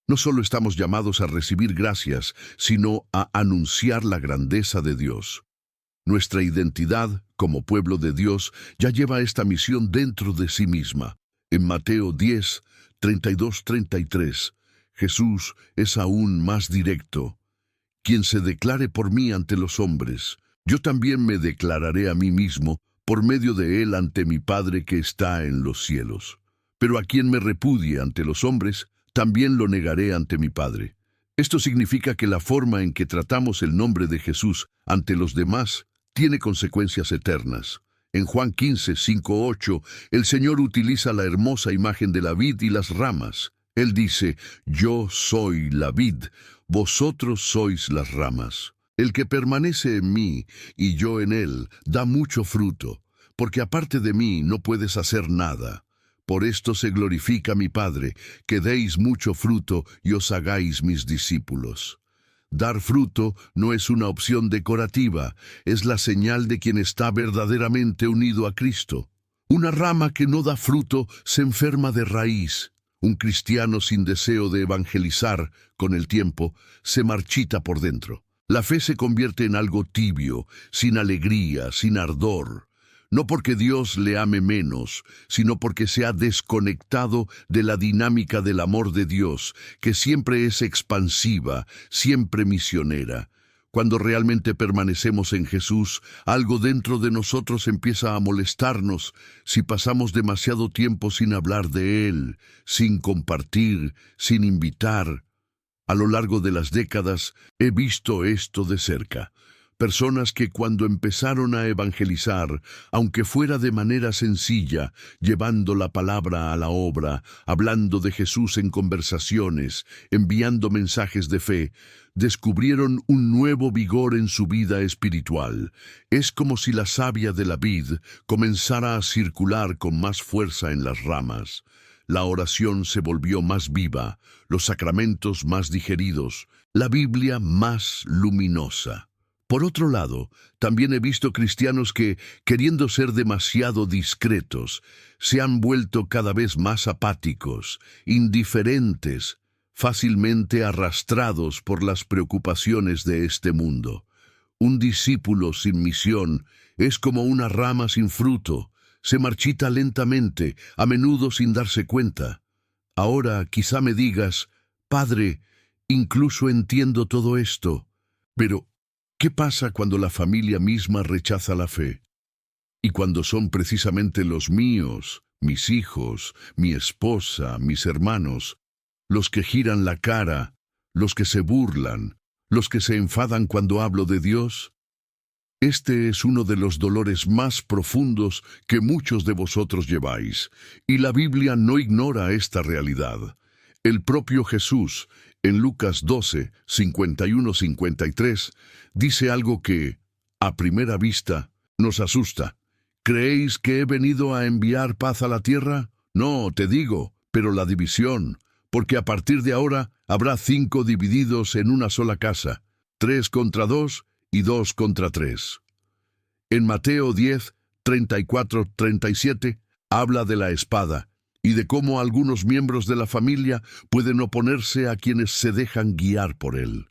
no solo estamos llamados a recibir gracias, sino a anunciar la grandeza de Dios. Nuestra identidad, como pueblo de Dios, ya lleva esta misión dentro de sí misma. En Mateo 10, 32-33, Jesús es aún más directo. «Quien se declare por mí ante los hombres, yo también me declararé a mí mismo por medio de él ante mi Padre que está en los cielos. Pero a quien me repudie ante los hombres, también lo negaré ante mi Padre». Esto significa que la forma en que tratamos el nombre de Jesús ante los demás tiene consecuencias eternas. En Juan 15, 5-8, el Señor utiliza la hermosa imagen de la vid y las ramas. Él dice: «Yo soy la vid, vosotros sois las ramas. El que permanece en mí y yo en él, da mucho fruto, porque aparte de mí no puedes hacer nada. Por esto se glorifica mi Padre, que deis mucho fruto y os hagáis mis discípulos». Dar fruto no es una opción decorativa, es la señal de quien está verdaderamente unido a Cristo. Una rama que no da fruto se enferma de raíz. Un cristiano sin deseo de evangelizar, con el tiempo, se marchita por dentro. La fe se convierte en algo tibio, sin alegría, sin ardor. No porque Dios le ame menos, sino porque se ha desconectado de la dinámica del amor de Dios, que siempre es expansiva, siempre misionera. Cuando realmente permanecemos en Jesús, algo dentro de nosotros empieza a molestarnos si pasamos demasiado tiempo sin hablar de Él, sin compartir, sin invitar. A lo largo de las décadas he visto esto de cerca. Personas que cuando empezaron a evangelizar, aunque fuera de manera sencilla, llevando la palabra a la obra, hablando de Jesús en conversaciones, enviando mensajes de fe, descubrieron un nuevo vigor en su vida espiritual. Es como si la savia de la vid comenzara a circular con más fuerza en las ramas. La oración se volvió más viva, los sacramentos más digeridos, la Biblia más luminosa. Por otro lado, también he visto cristianos que, queriendo ser demasiado discretos, se han vuelto cada vez más apáticos, indiferentes, fácilmente arrastrados por las preocupaciones de este mundo. Un discípulo sin misión es como una rama sin fruto, se marchita lentamente, a menudo sin darse cuenta. Ahora quizá me digas: «Padre, incluso entiendo todo esto, pero ¿qué pasa cuando la familia misma rechaza la fe? Y cuando son precisamente los míos, mis hijos, mi esposa, mis hermanos, los que giran la cara, los que se burlan, los que se enfadan cuando hablo de Dios?» Este es uno de los dolores más profundos que muchos de vosotros lleváis, y la Biblia no ignora esta realidad. El propio Jesús, en Lucas 12, 51-53, dice algo que, a primera vista, nos asusta. ¿Creéis que he venido a enviar paz a la tierra? No, te digo, pero la división, porque a partir de ahora habrá 5 divididos en una sola casa, 3 contra 2 y 2 contra 3. En Mateo 10, 34-37, habla de la espada y de cómo algunos miembros de la familia pueden oponerse a quienes se dejan guiar por él.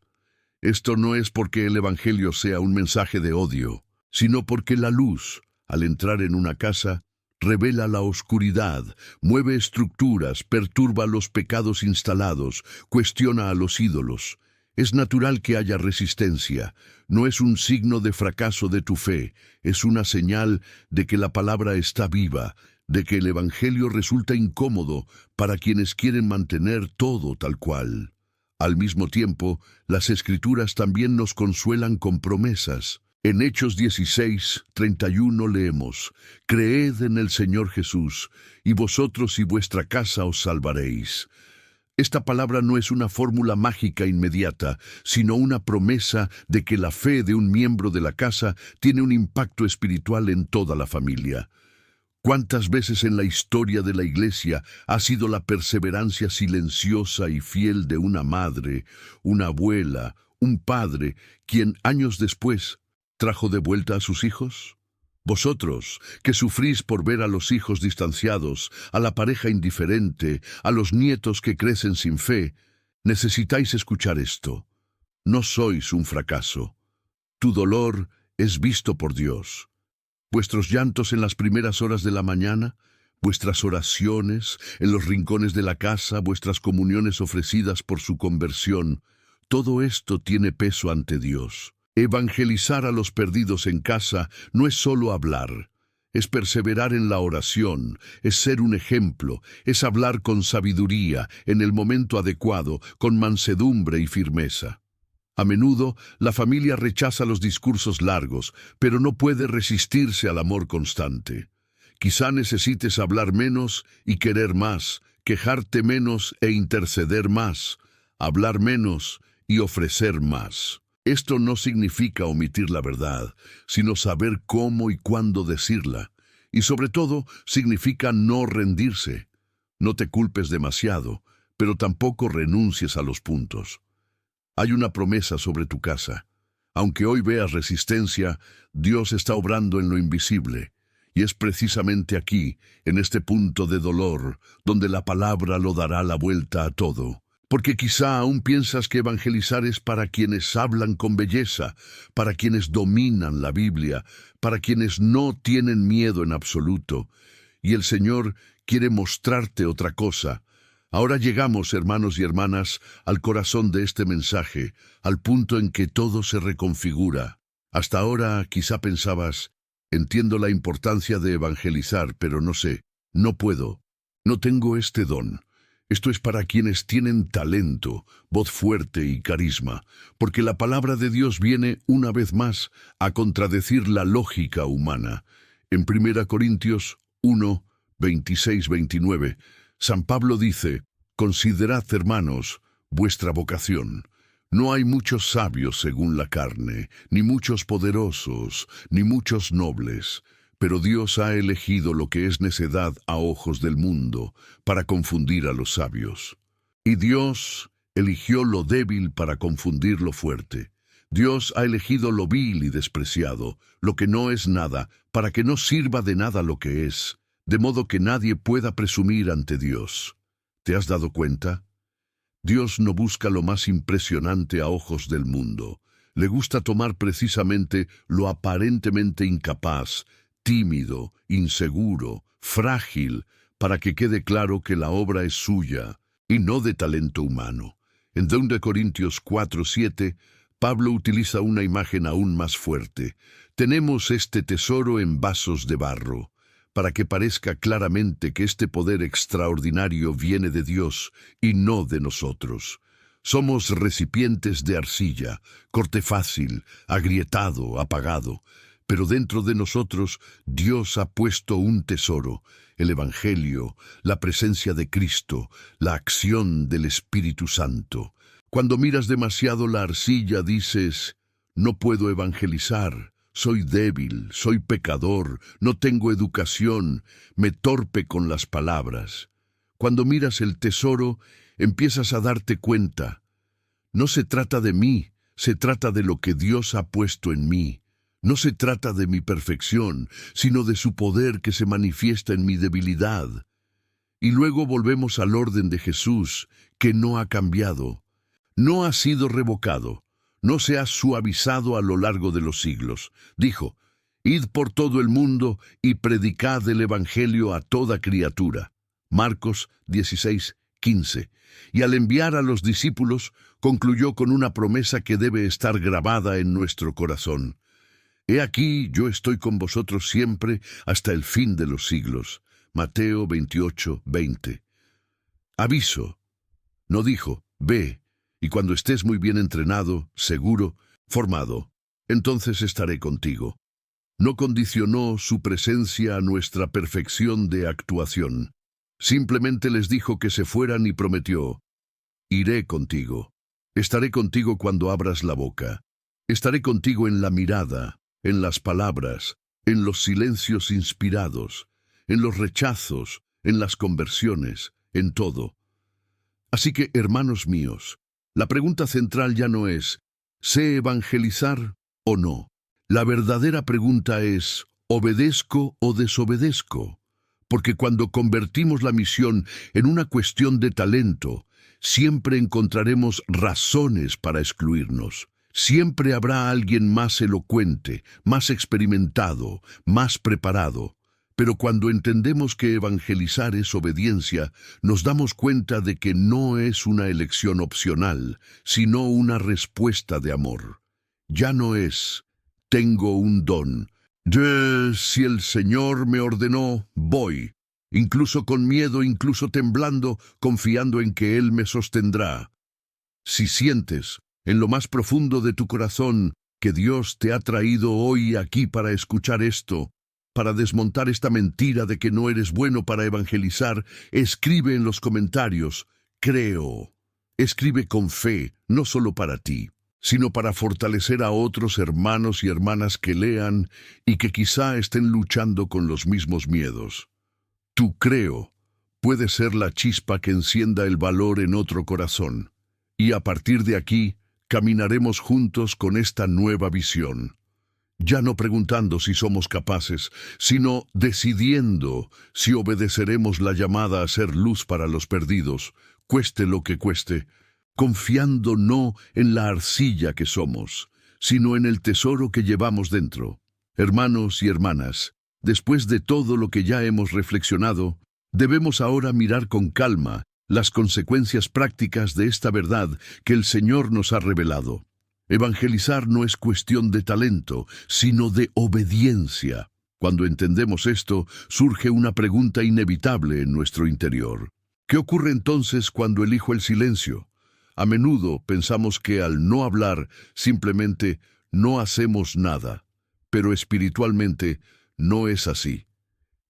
Esto no es porque el Evangelio sea un mensaje de odio, sino porque la luz, al entrar en una casa, revela la oscuridad, mueve estructuras, perturba los pecados instalados, cuestiona a los ídolos. Es natural que haya resistencia. No es un signo de fracaso de tu fe, es una señal de que la palabra está viva, de que el Evangelio resulta incómodo para quienes quieren mantener todo tal cual. Al mismo tiempo, las Escrituras también nos consuelan con promesas. En Hechos 16, 31 leemos: «Creed en el Señor Jesús, y vosotros y vuestra casa os salvaréis». Esta palabra no es una fórmula mágica inmediata, sino una promesa de que la fe de un miembro de la casa tiene un impacto espiritual en toda la familia. ¿Cuántas veces en la historia de la Iglesia ha sido la perseverancia silenciosa y fiel de una madre, una abuela, un padre, quien años después trajo de vuelta a sus hijos? Vosotros, que sufrís por ver a los hijos distanciados, a la pareja indiferente, a los nietos que crecen sin fe, necesitáis escuchar esto. No sois un fracaso. Tu dolor es visto por Dios. Vuestros llantos en las primeras horas de la mañana, vuestras oraciones en los rincones de la casa, vuestras comuniones ofrecidas por su conversión, todo esto tiene peso ante Dios. Evangelizar a los perdidos en casa no es solo hablar, es perseverar en la oración, es ser un ejemplo, es hablar con sabiduría, en el momento adecuado, con mansedumbre y firmeza. A menudo, la familia rechaza los discursos largos, pero no puede resistirse al amor constante. Quizá necesites hablar menos y querer más, quejarte menos e interceder más, hablar menos y ofrecer más. Esto no significa omitir la verdad, sino saber cómo y cuándo decirla. Y sobre todo, significa no rendirse. No te culpes demasiado, pero tampoco renuncies a los puntos. Hay una promesa sobre tu casa. Aunque hoy veas resistencia, Dios está obrando en lo invisible. Y es precisamente aquí, en este punto de dolor, donde la palabra lo dará la vuelta a todo. Porque quizá aún piensas que evangelizar es para quienes hablan con belleza, para quienes dominan la Biblia, para quienes no tienen miedo en absoluto. Y el Señor quiere mostrarte otra cosa. Ahora llegamos, hermanos y hermanas, al corazón de este mensaje, al punto en que todo se reconfigura. Hasta ahora quizá pensabas, entiendo la importancia de evangelizar, pero no sé, no puedo, no tengo este don. Esto es para quienes tienen talento, voz fuerte y carisma, porque la palabra de Dios viene, una vez más, a contradecir la lógica humana. En 1 Corintios 1, 26-29, San Pablo dice, «Considerad, hermanos, vuestra vocación. No hay muchos sabios según la carne, ni muchos poderosos, ni muchos nobles». Pero Dios ha elegido lo que es necedad a ojos del mundo para confundir a los sabios. Y Dios eligió lo débil para confundir lo fuerte. Dios ha elegido lo vil y despreciado, lo que no es nada, para que no sirva de nada lo que es, de modo que nadie pueda presumir ante Dios. ¿Te has dado cuenta? Dios no busca lo más impresionante a ojos del mundo. Le gusta tomar precisamente lo aparentemente incapaz, tímido, inseguro, frágil, para que quede claro que la obra es suya y no de talento humano. En 2 Corintios 4:7, Pablo utiliza una imagen aún más fuerte. Tenemos este tesoro en vasos de barro, para que parezca claramente que este poder extraordinario viene de Dios y no de nosotros. Somos recipientes de arcilla, corte fácil, agrietado, apagado. Pero dentro de nosotros Dios ha puesto un tesoro, el Evangelio, la presencia de Cristo, la acción del Espíritu Santo. Cuando miras demasiado la arcilla dices, no puedo evangelizar, soy débil, soy pecador, no tengo educación, me torpe con las palabras. Cuando miras el tesoro, empiezas a darte cuenta. No se trata de mí, se trata de lo que Dios ha puesto en mí. No se trata de mi perfección, sino de su poder que se manifiesta en mi debilidad. Y luego volvemos al orden de Jesús, que no ha cambiado, no ha sido revocado, no se ha suavizado a lo largo de los siglos. Dijo, «Id por todo el mundo y predicad el Evangelio a toda criatura». Marcos 16:15. Y al enviar a los discípulos, concluyó con una promesa que debe estar grabada en nuestro corazón. He aquí, yo estoy con vosotros siempre hasta el fin de los siglos. Mateo 28:20. Aviso. No dijo, ve, y cuando estés muy bien entrenado, seguro, formado, entonces estaré contigo. No condicionó su presencia a nuestra perfección de actuación. Simplemente les dijo que se fueran y prometió, Iré contigo. Estaré contigo cuando abras la boca. Estaré contigo en la mirada, en las palabras, en los silencios inspirados, en los rechazos, en las conversiones, en todo. Así que, hermanos míos, la pregunta central ya no es, ¿sé evangelizar o no? La verdadera pregunta es, ¿obedezco o desobedezco? Porque cuando convertimos la misión en una cuestión de talento, siempre encontraremos razones para excluirnos. Siempre habrá alguien más elocuente, más experimentado, más preparado. Pero cuando entendemos que evangelizar es obediencia, nos damos cuenta de que no es una elección opcional, sino una respuesta de amor. Ya no es, tengo un don. Si el Señor me ordenó, voy. Incluso con miedo, incluso temblando, confiando en que Él me sostendrá. Si sientes, en lo más profundo de tu corazón, que Dios te ha traído hoy aquí para escuchar esto, para desmontar esta mentira de que no eres bueno para evangelizar, escribe en los comentarios, creo. Escribe con fe, no solo para ti, sino para fortalecer a otros hermanos y hermanas que lean y que quizá estén luchando con los mismos miedos. Tu creo puede ser la chispa que encienda el valor en otro corazón. Y a partir de aquí, caminaremos juntos con esta nueva visión. Ya no preguntando si somos capaces, sino decidiendo si obedeceremos la llamada a ser luz para los perdidos, cueste lo que cueste, confiando no en la arcilla que somos, sino en el tesoro que llevamos dentro. Hermanos y hermanas, después de todo lo que ya hemos reflexionado, debemos ahora mirar con calma las consecuencias prácticas de esta verdad que el Señor nos ha revelado. Evangelizar no es cuestión de talento, sino de obediencia. Cuando entendemos esto, surge una pregunta inevitable en nuestro interior. ¿Qué ocurre entonces cuando elijo el silencio? A menudo pensamos que al no hablar, simplemente no hacemos nada. Pero espiritualmente no es así.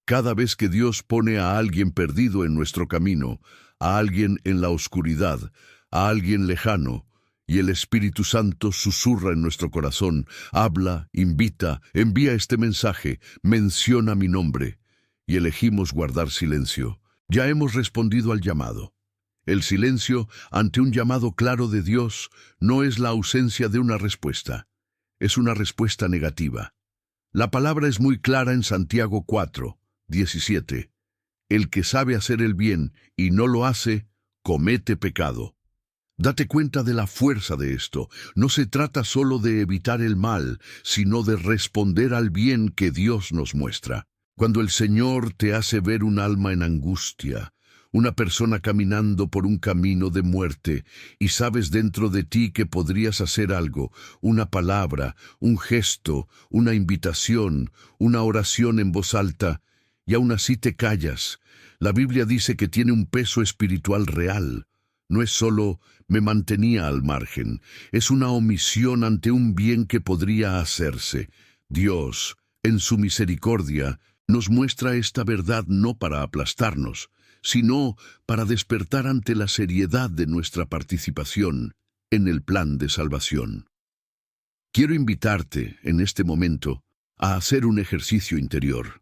Cada vez que Dios pone a alguien perdido en nuestro camino, a alguien en la oscuridad, a alguien lejano, y el Espíritu Santo susurra en nuestro corazón, habla, invita, envía este mensaje, menciona mi nombre, y elegimos guardar silencio. Ya hemos respondido al llamado. El silencio ante un llamado claro de Dios no es la ausencia de una respuesta, es una respuesta negativa. La palabra es muy clara en Santiago 4:17. El que sabe hacer el bien y no lo hace, comete pecado. Date cuenta de la fuerza de esto. No se trata solo de evitar el mal, sino de responder al bien que Dios nos muestra. Cuando el Señor te hace ver un alma en angustia, una persona caminando por un camino de muerte, y sabes dentro de ti que podrías hacer algo, una palabra, un gesto, una invitación, una oración en voz alta, y aún así te callas. La Biblia dice que tiene un peso espiritual real. No es solo me mantenía al margen, es una omisión ante un bien que podría hacerse. Dios, en su misericordia, nos muestra esta verdad no para aplastarnos, sino para despertar ante la seriedad de nuestra participación en el plan de salvación. Quiero invitarte, en este momento, a hacer un ejercicio interior.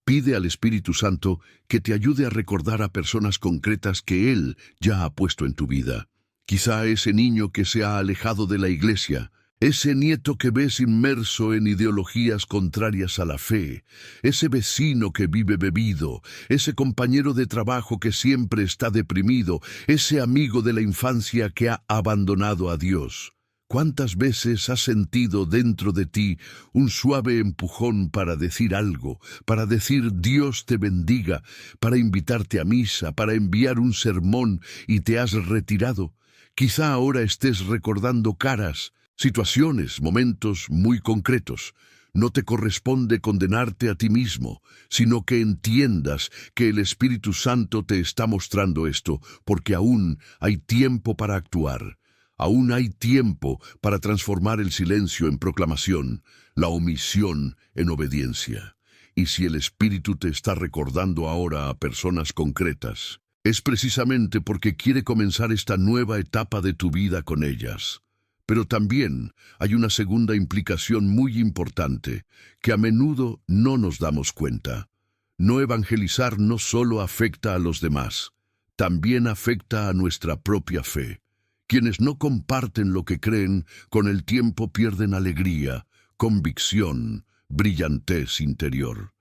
Pide al Espíritu Santo que te ayude a recordar a personas concretas que Él ya ha puesto en tu vida. Quizá ese niño que se ha alejado de la iglesia, ese nieto que ves inmerso en ideologías contrarias a la fe, ese vecino que vive bebido, ese compañero de trabajo que siempre está deprimido, ese amigo de la infancia que ha abandonado a Dios. ¿Cuántas veces has sentido dentro de ti un suave empujón para decir algo, para decir Dios te bendiga, para invitarte a misa, para enviar un sermón y te has retirado? Quizá ahora estés recordando caras, situaciones, momentos muy concretos. No te corresponde condenarte a ti mismo, sino que entiendas que el Espíritu Santo te está mostrando esto, porque aún hay tiempo para actuar. Aún hay tiempo para transformar el silencio en proclamación, la omisión en obediencia. Y si el Espíritu te está recordando ahora a personas concretas, Es precisamente porque quiere comenzar esta nueva etapa de tu vida con ellas. Pero también hay una segunda implicación muy importante, que a menudo no nos damos cuenta. No evangelizar no solo afecta a los demás, también afecta a nuestra propia fe. Quienes no comparten lo que creen, con el tiempo pierden alegría, convicción, brillantez interior.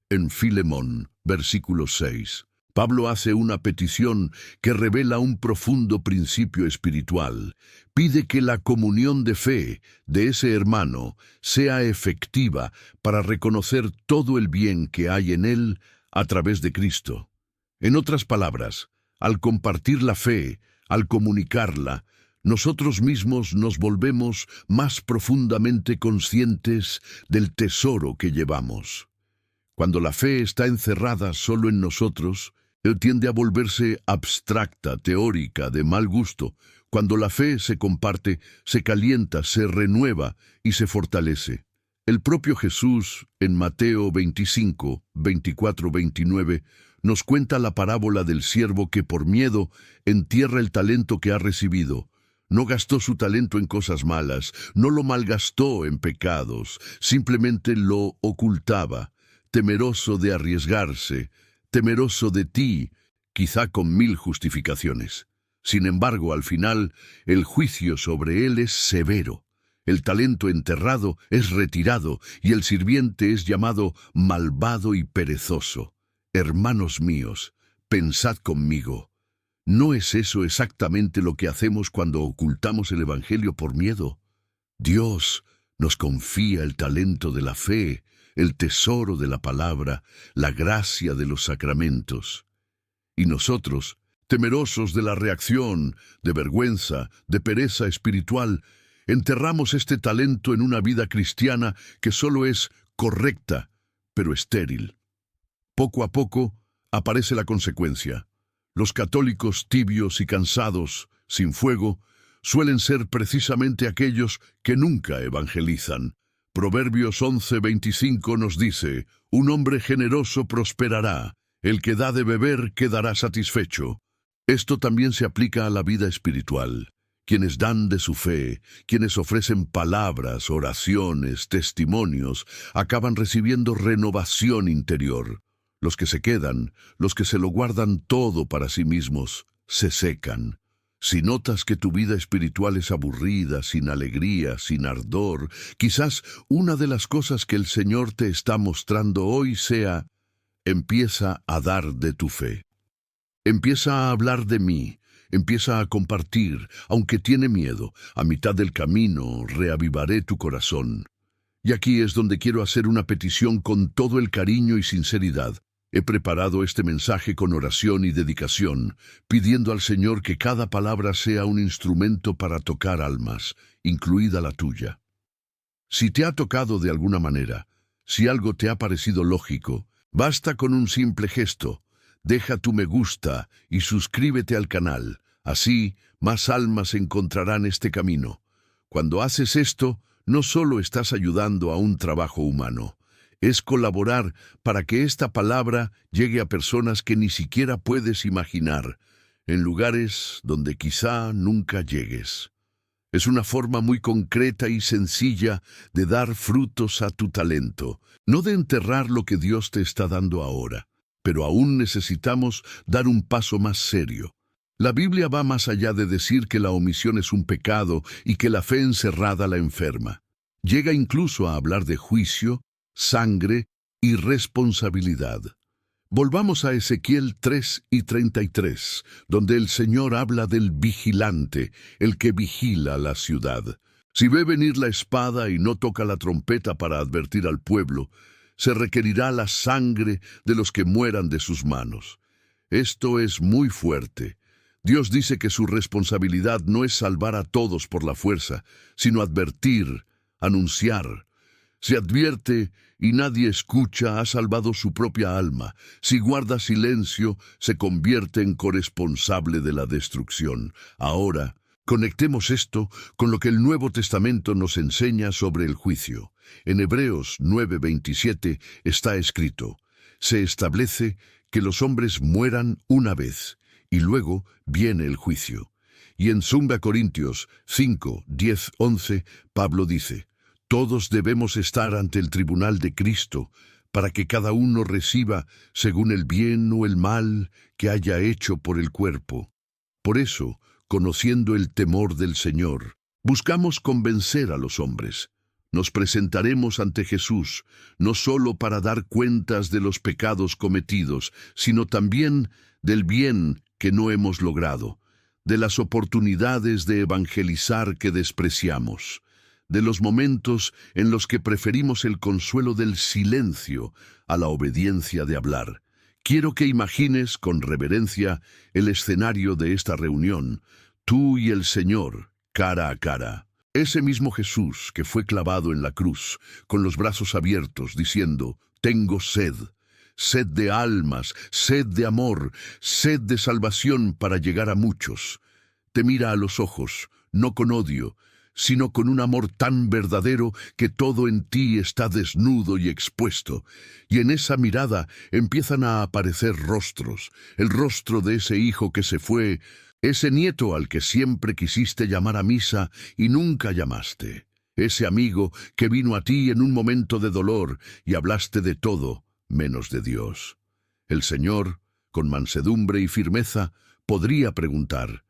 En Filemón, versículo 6, Pablo hace una petición que revela un profundo principio espiritual. Pide que la comunión de fe de ese hermano sea efectiva para reconocer todo el bien que hay en él a través de Cristo. En otras palabras, al compartir la fe, al comunicarla, nosotros mismos nos volvemos más profundamente conscientes del tesoro que llevamos. Cuando la fe está encerrada solo en nosotros, él tiende a volverse abstracta, teórica, de mal gusto. Cuando la fe se comparte, se calienta, se renueva y se fortalece. El propio Jesús, en Mateo 25, 24, 29, nos cuenta la parábola del siervo que por miedo entierra el talento que ha recibido. No gastó su talento en cosas malas, no lo malgastó en pecados, simplemente lo ocultaba, temeroso de arriesgarse, temeroso de ti, quizá con 1000 justificaciones. Sin embargo, al final, el juicio sobre él es severo. El talento enterrado es retirado y el sirviente es llamado malvado y perezoso. Hermanos míos, pensad conmigo. ¿No es eso exactamente lo que hacemos cuando ocultamos el Evangelio por miedo? Dios nos confía el talento de la fe, el tesoro de la palabra, la gracia de los sacramentos. Y nosotros, temerosos de la reacción, de vergüenza, de pereza espiritual, enterramos este talento en una vida cristiana que solo es correcta, pero estéril. Poco a poco aparece la consecuencia. Los católicos tibios y cansados, sin fuego, suelen ser precisamente aquellos que nunca evangelizan. Proverbios 11:25 nos dice, un hombre generoso prosperará, el que da de beber quedará satisfecho. Esto también se aplica a la vida espiritual. Quienes dan de su fe, quienes ofrecen palabras, oraciones, testimonios, acaban recibiendo renovación interior. Los que se quedan, los que se lo guardan todo para sí mismos, se secan. Si notas que tu vida espiritual es aburrida, sin alegría, sin ardor, quizás una de las cosas que el Señor te está mostrando hoy sea, empieza a dar de tu fe. Empieza a hablar de mí, empieza a compartir, aunque tiene miedo. A mitad del camino reavivaré tu corazón. Y aquí es donde quiero hacer una petición con todo el cariño y sinceridad. He preparado este mensaje con oración y dedicación, pidiendo al Señor que cada palabra sea un instrumento para tocar almas, incluida la tuya. Si te ha tocado de alguna manera, si algo te ha parecido lógico, basta con un simple gesto. Deja tu me gusta y suscríbete al canal. Así, más almas encontrarán este camino. Cuando haces esto, no solo estás ayudando a un trabajo humano, es colaborar para que esta palabra llegue a personas que ni siquiera puedes imaginar, en lugares donde quizá nunca llegues. Es una forma muy concreta y sencilla de dar frutos a tu talento, no de enterrar lo que Dios te está dando ahora, pero aún necesitamos dar un paso más serio. La Biblia va más allá de decir que la omisión es un pecado y que la fe encerrada la enferma. Llega incluso a hablar de juicio, sangre y responsabilidad. Volvamos a Ezequiel 3:33, donde el Señor habla del vigilante, el que vigila la ciudad. Si ve venir la espada y no toca la trompeta para advertir al pueblo, se requerirá la sangre de los que mueran de sus manos. Esto es muy fuerte. Dios dice que su responsabilidad no es salvar a todos por la fuerza, sino advertir, anunciar. Si advierte y nadie escucha, ha salvado su propia alma. Si guarda silencio, se convierte en corresponsable de la destrucción. Ahora, conectemos esto con lo que el Nuevo Testamento nos enseña sobre el juicio. En Hebreos 9:27 está escrito, se establece que los hombres mueran una vez, y luego viene el juicio. Y en 2 Corintios 5, 10, 11, Pablo dice, todos debemos estar ante el tribunal de Cristo, para que cada uno reciba según el bien o el mal que haya hecho por el cuerpo. Por eso, conociendo el temor del Señor, buscamos convencer a los hombres. Nos presentaremos ante Jesús, no solo para dar cuentas de los pecados cometidos, sino también del bien que no hemos logrado, de las oportunidades de evangelizar que despreciamos, de los momentos en los que preferimos el consuelo del silencio a la obediencia de hablar. Quiero que imagines con reverencia el escenario de esta reunión, tú y el Señor, cara a cara. Ese mismo Jesús que fue clavado en la cruz, con los brazos abiertos, diciendo, tengo sed, sed de almas, sed de amor, sed de salvación para llegar a muchos. Te mira a los ojos, no con odio, sino con un amor tan verdadero que todo en ti está desnudo y expuesto. Y en esa mirada empiezan a aparecer rostros, el rostro de ese hijo que se fue, ese nieto al que siempre quisiste llamar a misa y nunca llamaste, ese amigo que vino a ti en un momento de dolor y hablaste de todo, menos de Dios. El Señor, con mansedumbre y firmeza, podría preguntar,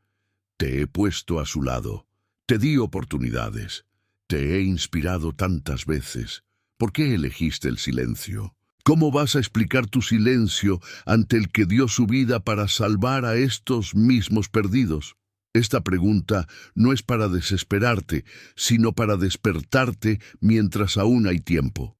te he puesto a su lado, te di oportunidades, te he inspirado tantas veces, ¿por qué elegiste el silencio? ¿Cómo vas a explicar tu silencio ante el que dio su vida para salvar a estos mismos perdidos? Esta pregunta no es para desesperarte, sino para despertarte mientras aún hay tiempo.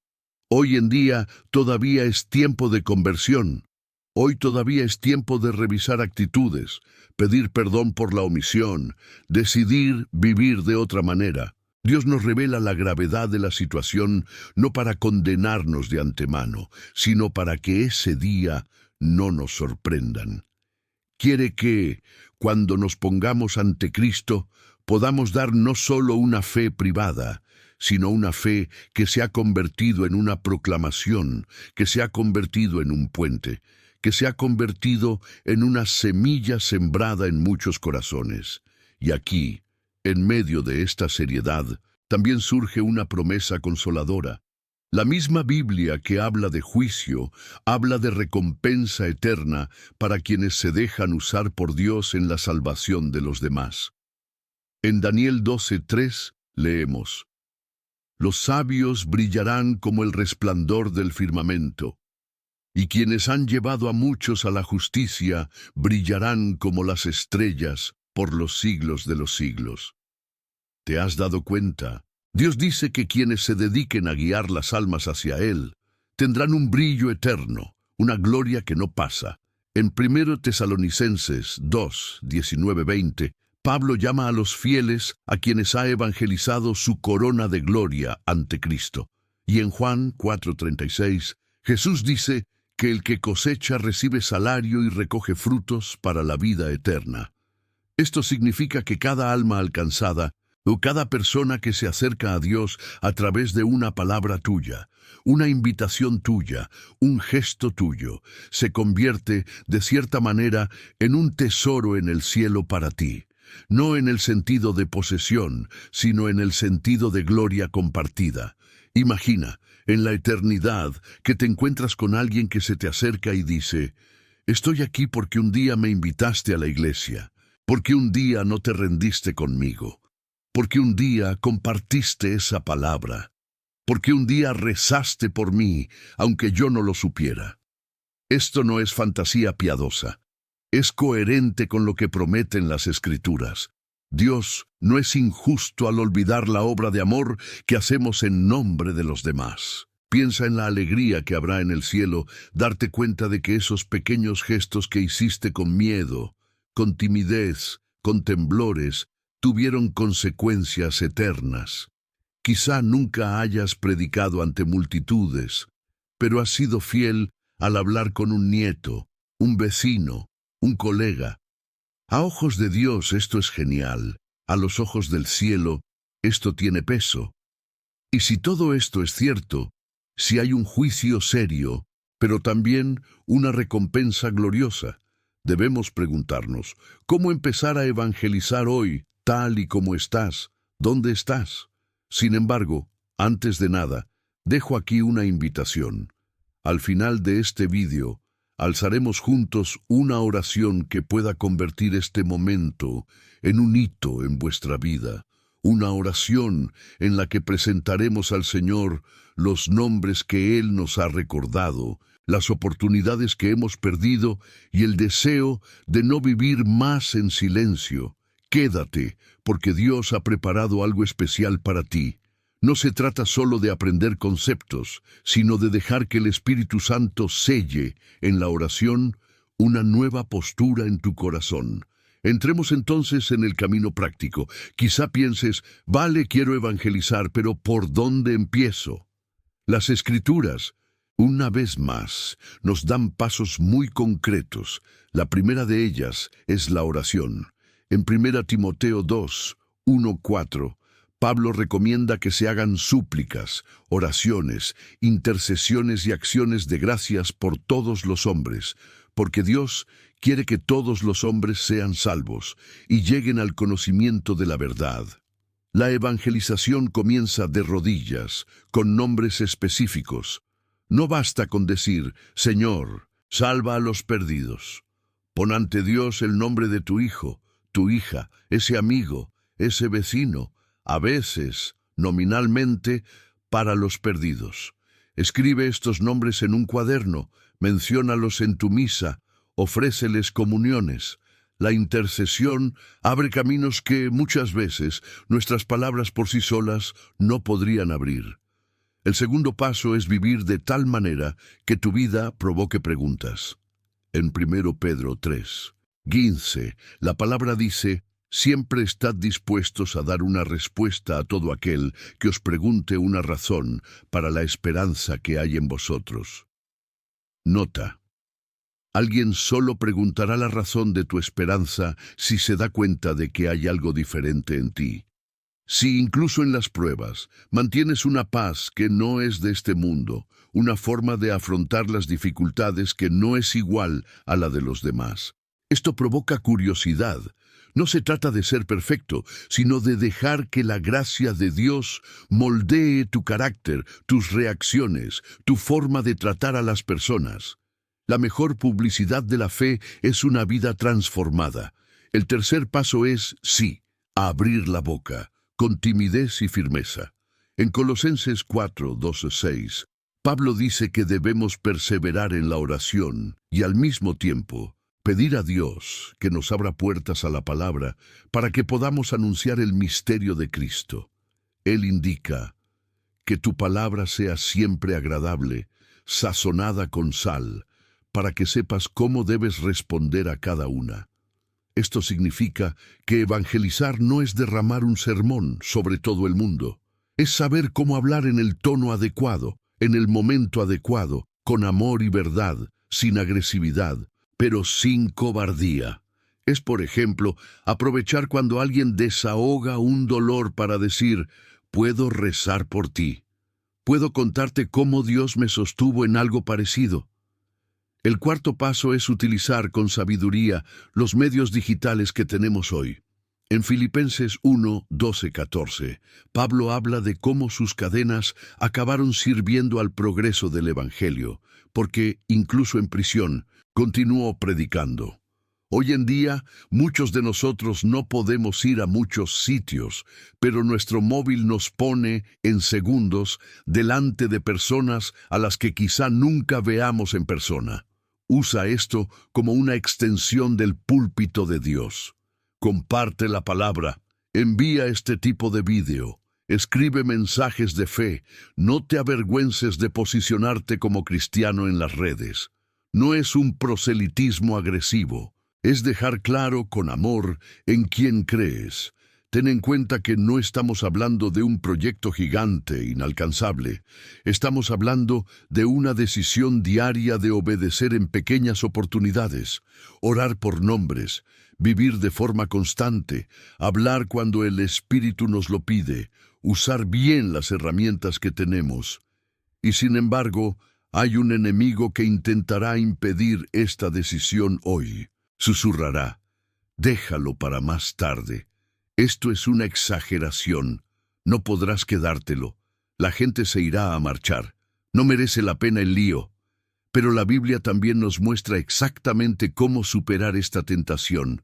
Hoy en día todavía es tiempo de conversión. Hoy todavía es tiempo de revisar actitudes, pedir perdón por la omisión, decidir vivir de otra manera. Dios nos revela la gravedad de la situación no para condenarnos de antemano, sino para que ese día no nos sorprendan. Quiere que, cuando nos pongamos ante Cristo, podamos dar no solo una fe privada, sino una fe que se ha convertido en una proclamación, que se ha convertido en un puente, que se ha convertido en una semilla sembrada en muchos corazones. Y aquí, en medio de esta seriedad, también surge una promesa consoladora. La misma Biblia que habla de juicio, habla de recompensa eterna para quienes se dejan usar por Dios en la salvación de los demás. En Daniel 12:3 leemos, los sabios brillarán como el resplandor del firmamento, y quienes han llevado a muchos a la justicia brillarán como las estrellas por los siglos de los siglos. ¿Te has dado cuenta? Dios dice que quienes se dediquen a guiar las almas hacia Él tendrán un brillo eterno, una gloria que no pasa. En 1 Tesalonicenses 2, 19-20, Pablo llama a los fieles a quienes ha evangelizado su corona de gloria ante Cristo. Y en Juan 4:36, Jesús dice que el que cosecha recibe salario y recoge frutos para la vida eterna. Esto significa que cada alma alcanzada o cada persona que se acerca a Dios a través de una palabra tuya, una invitación tuya, un gesto tuyo, se convierte, de cierta manera, en un tesoro en el cielo para ti. No en el sentido de posesión, sino en el sentido de gloria compartida. Imagina, en la eternidad, que te encuentras con alguien que se te acerca y dice, estoy aquí porque un día me invitaste a la iglesia, porque un día no te rendiste conmigo, porque un día compartiste esa palabra, porque un día rezaste por mí, aunque yo no lo supiera. Esto no es fantasía piadosa. Es coherente con lo que prometen las Escrituras. Dios no es injusto al olvidar la obra de amor que hacemos en nombre de los demás. Piensa en la alegría que habrá en el cielo, darte cuenta de que esos pequeños gestos que hiciste con miedo, con timidez, con temblores, tuvieron consecuencias eternas. Quizá nunca hayas predicado ante multitudes, pero has sido fiel al hablar con un nieto, un vecino, un colega. A ojos de Dios esto es genial, a los ojos del cielo esto tiene peso. Y si todo esto es cierto, si hay un juicio serio, pero también una recompensa gloriosa, Debemos preguntarnos, ¿cómo empezar a evangelizar hoy, tal y como estás? ¿Dónde estás? Sin embargo, antes de nada, dejo aquí una invitación. Al final de este vídeo, alzaremos juntos una oración que pueda convertir este momento en un hito en vuestra vida. Una oración en la que presentaremos al Señor los nombres que Él nos ha recordado, las oportunidades que hemos perdido y el deseo de no vivir más en silencio. Quédate, porque Dios ha preparado algo especial para ti. No se trata solo de aprender conceptos, sino de dejar que el Espíritu Santo selle en la oración una nueva postura en tu corazón. Entremos entonces en el camino práctico. Quizá pienses, vale, quiero evangelizar, pero ¿por dónde empiezo? Las Escrituras, una vez más, nos dan pasos muy concretos. La primera de ellas es la oración. En 1 Timoteo 2, 1-4, Pablo recomienda que se hagan súplicas, oraciones, intercesiones y acciones de gracias por todos los hombres, porque Dios quiere que todos los hombres sean salvos y lleguen al conocimiento de la verdad. La evangelización comienza de rodillas, con nombres específicos. No basta con decir, Señor, salva a los perdidos. Pon ante Dios el nombre de tu hijo, tu hija, ese amigo, ese vecino, a veces, nominalmente, para los perdidos. Escribe estos nombres en un cuaderno, menciónalos en tu misa, ofréceles comuniones. La intercesión abre caminos que, muchas veces, nuestras palabras por sí solas no podrían abrir. El segundo paso es vivir de tal manera que tu vida provoque preguntas. En 1 Pedro 3, 15, la palabra dice, siempre estad dispuestos a dar una respuesta a todo aquel que os pregunte una razón para la esperanza que hay en vosotros. Nota. Alguien solo preguntará la razón de tu esperanza si se da cuenta de que hay algo diferente en ti. Si incluso en las pruebas mantienes una paz que no es de este mundo, una forma de afrontar las dificultades que no es igual a la de los demás. Esto provoca curiosidad. No se trata de ser perfecto, sino de dejar que la gracia de Dios moldee tu carácter, tus reacciones, tu forma de tratar a las personas. La mejor publicidad de la fe es una vida transformada. El tercer paso es, sí, abrir la boca, con timidez y firmeza. En Colosenses 4, 12-6, Pablo dice que debemos perseverar en la oración y al mismo tiempo pedir a Dios que nos abra puertas a la palabra para que podamos anunciar el misterio de Cristo. Él indica que tu palabra sea siempre agradable, sazonada con sal, para que sepas cómo debes responder a cada una. Esto significa que evangelizar no es derramar un sermón sobre todo el mundo. Es saber cómo hablar en el tono adecuado, en el momento adecuado, con amor y verdad, sin agresividad, pero sin cobardía. Es, por ejemplo, aprovechar cuando alguien desahoga un dolor para decir, puedo rezar por ti. Puedo contarte cómo Dios me sostuvo en algo parecido. El cuarto paso es utilizar con sabiduría los medios digitales que tenemos hoy. En Filipenses 1, 12-14, Pablo habla de cómo sus cadenas acabaron sirviendo al progreso del Evangelio, porque, incluso en prisión, continuó predicando. Hoy en día, muchos de nosotros no podemos ir a muchos sitios, pero nuestro móvil nos pone en segundos delante de personas a las que quizá nunca veamos en persona. Usa esto como una extensión del púlpito de Dios. Comparte la palabra, envía este tipo de vídeo, escribe mensajes de fe, no te avergüences de posicionarte como cristiano en las redes. No es un proselitismo agresivo, es dejar claro con amor en quién crees. Ten en cuenta que no estamos hablando de un proyecto gigante, inalcanzable. Estamos hablando de una decisión diaria de obedecer en pequeñas oportunidades, orar por nombres, vivir de forma constante, hablar cuando el Espíritu nos lo pide, usar bien las herramientas que tenemos. Y sin embargo, hay un enemigo que intentará impedir esta decisión hoy. Susurrará, déjalo para más tarde. Esto es una exageración. No podrás quedártelo. La gente se irá a marchar. No merece la pena el lío. Pero la Biblia también nos muestra exactamente cómo superar esta tentación.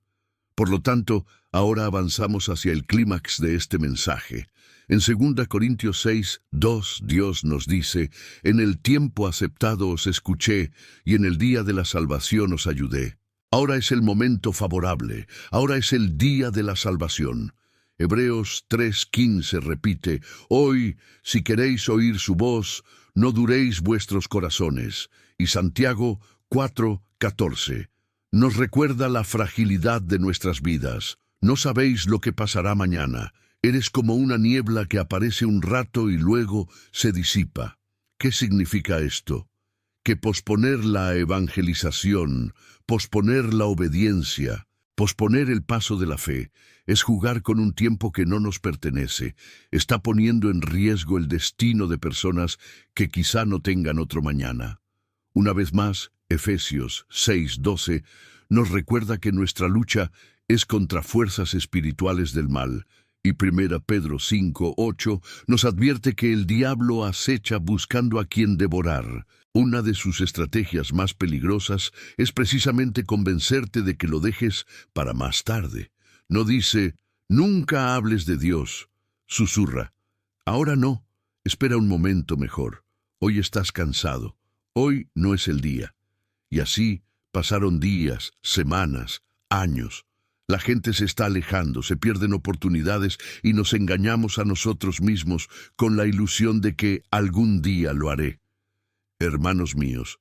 Por lo tanto, ahora avanzamos hacia el clímax de este mensaje. En 2 Corintios 6:2, Dios nos dice, «En el tiempo aceptado os escuché, y en el día de la salvación os ayudé». Ahora es el momento favorable, ahora es el día de la salvación. Hebreos 3:15 repite, «Hoy, si queréis oír su voz, no duréis vuestros corazones». Y Santiago 4:14 nos recuerda la fragilidad de nuestras vidas. No sabéis lo que pasará mañana. Eres como una niebla que aparece un rato y luego se disipa. ¿Qué significa esto? Que posponer la evangelización, posponer la obediencia, posponer el paso de la fe, es jugar con un tiempo que no nos pertenece. Está poniendo en riesgo el destino de personas que quizá no tengan otro mañana. Una vez más, Efesios 6:12 nos recuerda que nuestra lucha es contra fuerzas espirituales del mal, y 1 Pedro 5:8 nos advierte que el diablo acecha buscando a quien devorar. Una de sus estrategias más peligrosas es precisamente convencerte de que lo dejes para más tarde. No dice, nunca hables de Dios. Susurra, ahora no, espera un momento mejor. Hoy estás cansado. Hoy no es el día. Y así pasaron días, semanas, años. La gente se está alejando, se pierden oportunidades y nos engañamos a nosotros mismos con la ilusión de que algún día lo haré. Hermanos míos,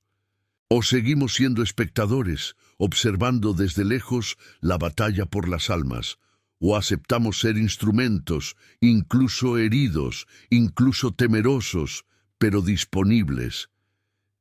o seguimos siendo espectadores, observando desde lejos la batalla por las almas, o aceptamos ser instrumentos, incluso heridos, incluso temerosos, pero disponibles.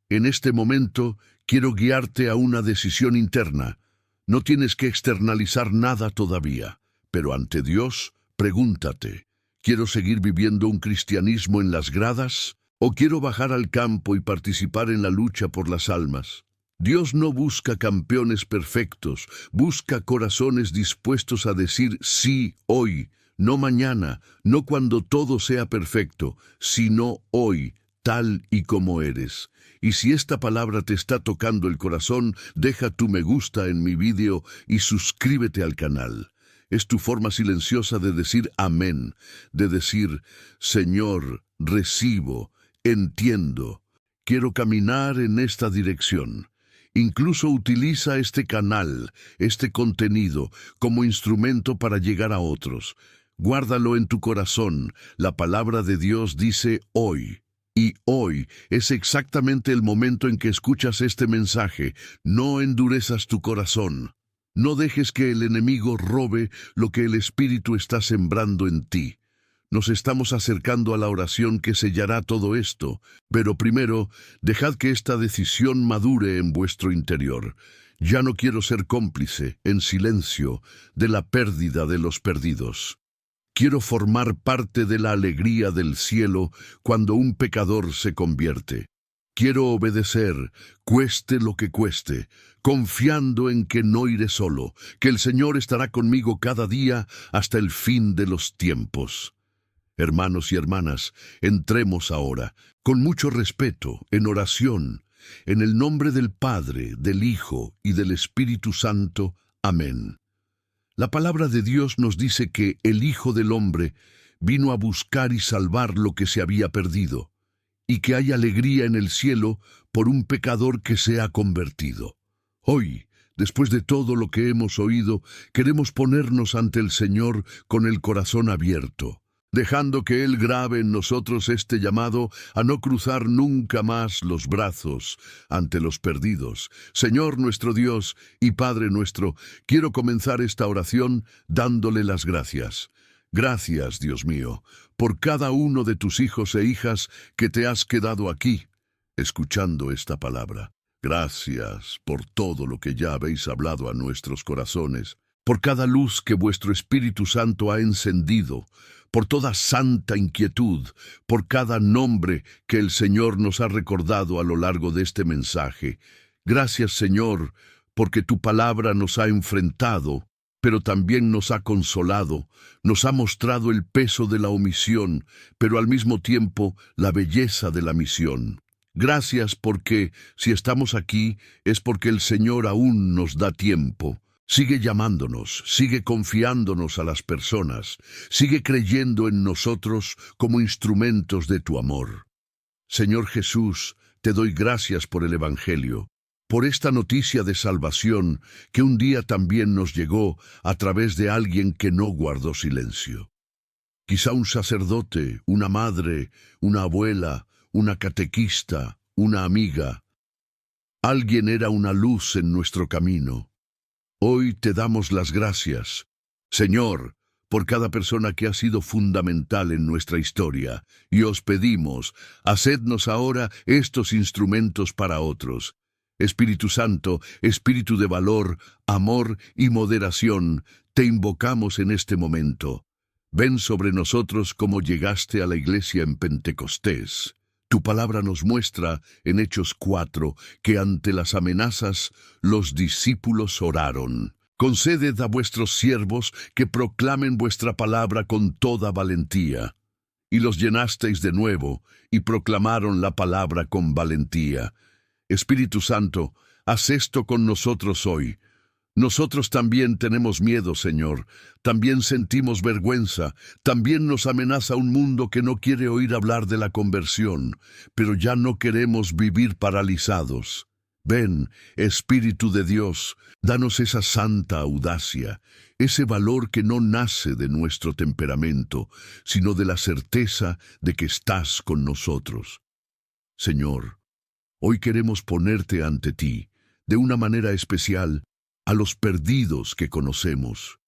En este momento quiero guiarte a una decisión interna. No tienes que externalizar nada todavía, pero ante Dios, pregúntate, ¿quiero seguir viviendo un cristianismo en las gradas? ¿O quiero bajar al campo y participar en la lucha por las almas? Dios no busca campeones perfectos, busca corazones dispuestos a decir sí hoy, no mañana, no cuando todo sea perfecto, sino hoy, tal y como eres. Y si esta palabra te está tocando el corazón, deja tu me gusta en mi vídeo y suscríbete al canal. Es tu forma silenciosa de decir amén, de decir, Señor, recibo, entiendo, quiero caminar en esta dirección. Incluso utiliza este canal, este contenido, como instrumento para llegar a otros. Guárdalo en tu corazón. La palabra de Dios dice hoy. Y hoy es exactamente el momento en que escuchas este mensaje. No endurezas tu corazón. No dejes que el enemigo robe lo que el Espíritu está sembrando en ti. Nos estamos acercando a la oración que sellará todo esto, pero primero, dejad que esta decisión madure en vuestro interior. Ya no quiero ser cómplice, en silencio, de la pérdida de los perdidos. Quiero formar parte de la alegría del cielo cuando un pecador se convierte. Quiero obedecer, cueste lo que cueste, confiando en que no iré solo, que el Señor estará conmigo cada día hasta el fin de los tiempos. Hermanos y hermanas, entremos ahora, con mucho respeto, en oración, en el nombre del Padre, del Hijo y del Espíritu Santo. Amén. La palabra de Dios nos dice que el Hijo del Hombre vino a buscar y salvar lo que se había perdido, y que hay alegría en el cielo por un pecador que se ha convertido. Hoy, después de todo lo que hemos oído, queremos ponernos ante el Señor con el corazón abierto, dejando que Él grabe en nosotros este llamado a no cruzar nunca más los brazos ante los perdidos. Señor nuestro Dios y Padre nuestro, quiero comenzar esta oración dándole las gracias. Gracias, Dios mío, por cada uno de tus hijos e hijas que te has quedado aquí, escuchando esta palabra. Gracias por todo lo que ya habéis hablado a nuestros corazones, por cada luz que vuestro Espíritu Santo ha encendido, por toda santa inquietud, por cada nombre que el Señor nos ha recordado a lo largo de este mensaje. Gracias, Señor, porque tu palabra nos ha enfrentado, pero también nos ha consolado, nos ha mostrado el peso de la omisión, pero al mismo tiempo la belleza de la misión. Gracias porque, si estamos aquí, es porque el Señor aún nos da tiempo. Sigue llamándonos, sigue confiándonos a las personas, sigue creyendo en nosotros como instrumentos de tu amor. Señor Jesús, te doy gracias por el Evangelio, por esta noticia de salvación que un día también nos llegó a través de alguien que no guardó silencio. Quizá un sacerdote, una madre, una abuela, una catequista, una amiga. Alguien era una luz en nuestro camino. Hoy te damos las gracias, Señor, por cada persona que ha sido fundamental en nuestra historia, y os pedimos, hacednos ahora estos instrumentos para otros. Espíritu Santo, Espíritu de valor, amor y moderación, te invocamos en este momento. Ven sobre nosotros como llegaste a la iglesia en Pentecostés. Tu palabra nos muestra, en Hechos 4, que ante las amenazas los discípulos oraron. Conceded a vuestros siervos que proclamen vuestra palabra con toda valentía. Y los llenasteis de nuevo, y proclamaron la palabra con valentía. Espíritu Santo, haz esto con nosotros hoy. Nosotros también tenemos miedo, Señor. También sentimos vergüenza. También nos amenaza un mundo que no quiere oír hablar de la conversión. Pero ya no queremos vivir paralizados. Ven, Espíritu de Dios, danos esa santa audacia, ese valor que no nace de nuestro temperamento, sino de la certeza de que estás con nosotros. Señor, hoy queremos ponerte ante ti, de una manera especial, a los perdidos que conocemos.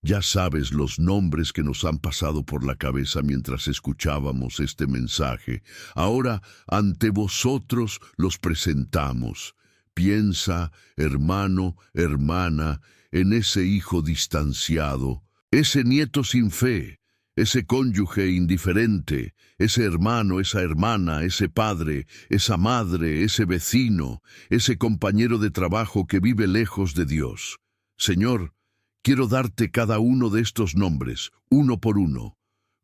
Ya sabes los nombres que nos han pasado por la cabeza mientras escuchábamos este mensaje. Ahora ante vosotros los presentamos. Piensa, hermano, hermana, en ese hijo distanciado, ese nieto sin fe, ese cónyuge indiferente, ese hermano, esa hermana, ese padre, esa madre, ese vecino, ese compañero de trabajo que vive lejos de Dios. Señor, quiero darte cada uno de estos nombres, uno por uno.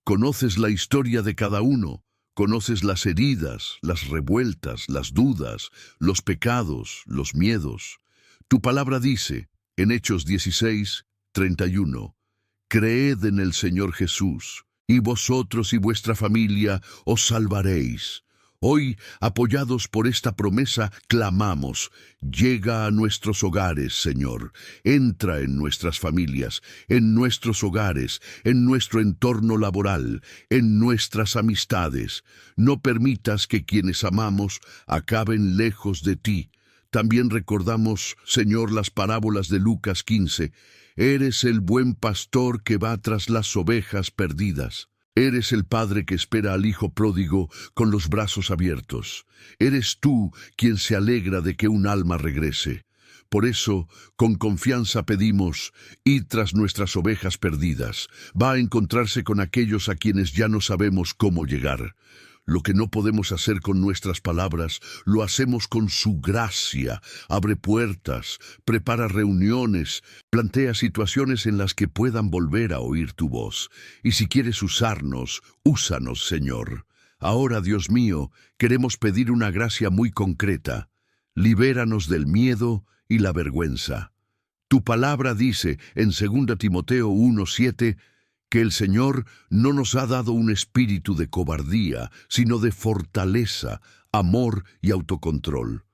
Conoces la historia de cada uno, conoces las heridas, las revueltas, las dudas, los pecados, los miedos. Tu palabra dice, en Hechos 16:31, creed en el Señor Jesús, y vosotros y vuestra familia os salvaréis. Hoy, apoyados por esta promesa, clamamos, llega a nuestros hogares, Señor, entra en nuestras familias, en nuestros hogares, en nuestro entorno laboral, en nuestras amistades. No permitas que quienes amamos acaben lejos de ti. También recordamos, Señor, las parábolas de Lucas 15. Eres el buen pastor que va tras las ovejas perdidas. Eres el padre que espera al hijo pródigo con los brazos abiertos. Eres tú quien se alegra de que un alma regrese. Por eso, con confianza pedimos, id tras nuestras ovejas perdidas. Va a encontrarse con aquellos a quienes ya no sabemos cómo llegar. Lo que no podemos hacer con nuestras palabras, lo hacemos con su gracia. Abre puertas, prepara reuniones, plantea situaciones en las que puedan volver a oír tu voz. Y si quieres usarnos, úsanos, Señor. Ahora, Dios mío, queremos pedir una gracia muy concreta. Libéranos del miedo y la vergüenza. Tu palabra dice en 2 Timoteo 1:7, que el Señor no nos ha dado un espíritu de cobardía, sino de fortaleza, amor y autocontrol.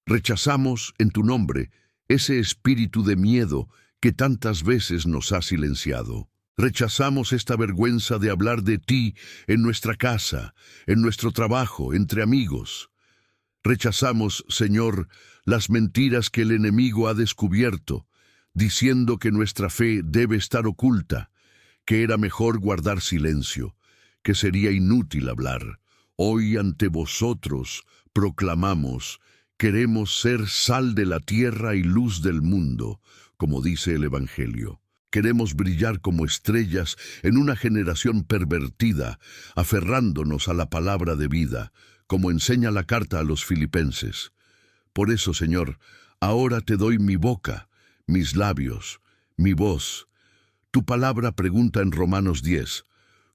Rechazamos, en tu nombre, ese espíritu de miedo que tantas veces nos ha silenciado. Rechazamos esta vergüenza de hablar de ti en nuestra casa, en nuestro trabajo, entre amigos. Rechazamos, Señor, las mentiras que el enemigo ha descubierto, diciendo que nuestra fe debe estar oculta, que era mejor guardar silencio, que sería inútil hablar. Hoy ante vosotros proclamamos, queremos ser sal de la tierra y luz del mundo, como dice el Evangelio. Queremos brillar como estrellas en una generación pervertida, aferrándonos a la palabra de vida, como enseña la carta a los Filipenses. Por eso, Señor, Ahora te doy mi boca, mis labios, mi voz. Tu palabra pregunta en Romanos 10,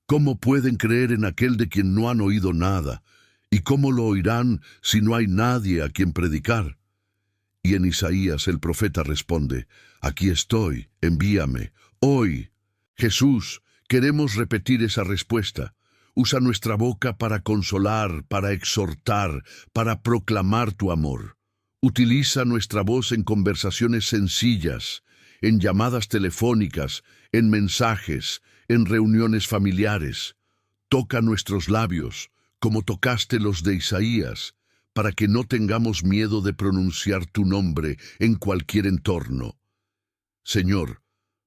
¿cómo pueden creer en aquel de quien no han oído nada? ¿Y cómo lo oirán si no hay nadie a quien predicar? Y en Isaías el profeta responde, aquí estoy, envíame, hoy. Jesús, queremos repetir esa respuesta. Usa nuestra boca para consolar, para exhortar, para proclamar tu amor. Utiliza nuestra voz en conversaciones sencillas, en llamadas telefónicas, en mensajes, en reuniones familiares. Toca nuestros labios, como tocaste los de Isaías, para que no tengamos miedo de pronunciar tu nombre en cualquier entorno. Señor,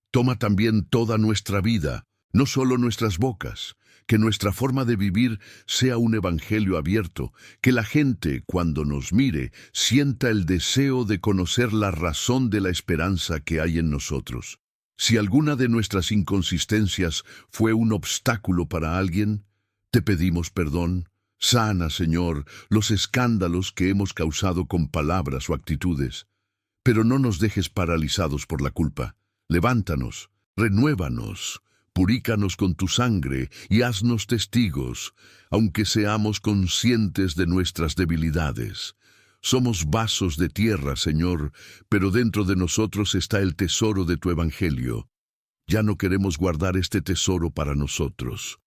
toma también toda nuestra vida, no solo nuestras bocas, que nuestra forma de vivir sea un evangelio abierto, que la gente, cuando nos mire, sienta el deseo de conocer la razón de la esperanza que hay en nosotros. Si alguna de nuestras inconsistencias fue un obstáculo para alguien, te pedimos perdón. Sana, Señor, los escándalos que hemos causado con palabras o actitudes. Pero no nos dejes paralizados por la culpa. Levántanos, renuévanos, purícanos con tu sangre y haznos testigos, aunque seamos conscientes de nuestras debilidades. Somos vasos de tierra, Señor, pero dentro de nosotros está el tesoro de tu evangelio. Ya no queremos guardar este tesoro para nosotros.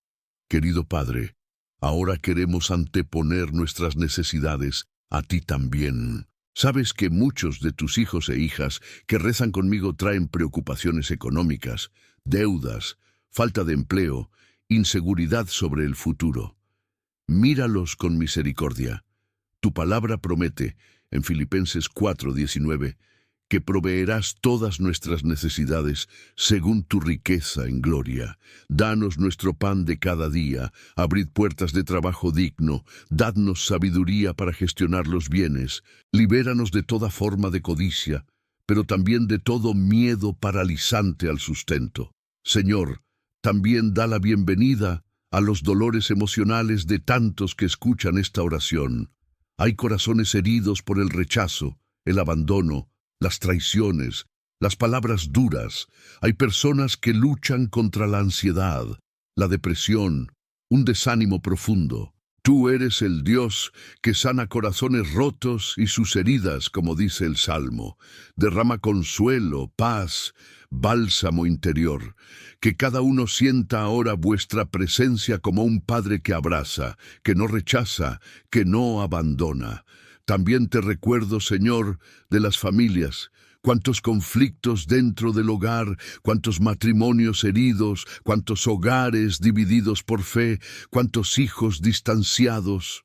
Querido Padre, ahora queremos anteponer nuestras necesidades a ti también. Sabes que muchos de tus hijos e hijas que rezan conmigo traen preocupaciones económicas, deudas, falta de empleo, inseguridad sobre el futuro. Míralos con misericordia. Tu palabra promete, en Filipenses 4:19, que proveerás todas nuestras necesidades según tu riqueza en gloria. Danos nuestro pan de cada día, abrid puertas de trabajo digno, dadnos sabiduría para gestionar los bienes, libéranos de toda forma de codicia, pero también de todo miedo paralizante al sustento. Señor, también da la bienvenida a los dolores emocionales de tantos que escuchan esta oración. Hay corazones heridos por el rechazo, el abandono, las traiciones, las palabras duras. Hay personas que luchan contra la ansiedad, la depresión, un desánimo profundo. Tú eres el Dios que sana corazones rotos y sus heridas, como dice el Salmo. Derrama consuelo, paz, bálsamo interior. Que cada uno sienta ahora vuestra presencia como un Padre que abraza, que no rechaza, que no abandona. También te recuerdo, Señor, de las familias, cuántos conflictos dentro del hogar, cuántos matrimonios heridos, cuántos hogares divididos por fe, cuántos hijos distanciados.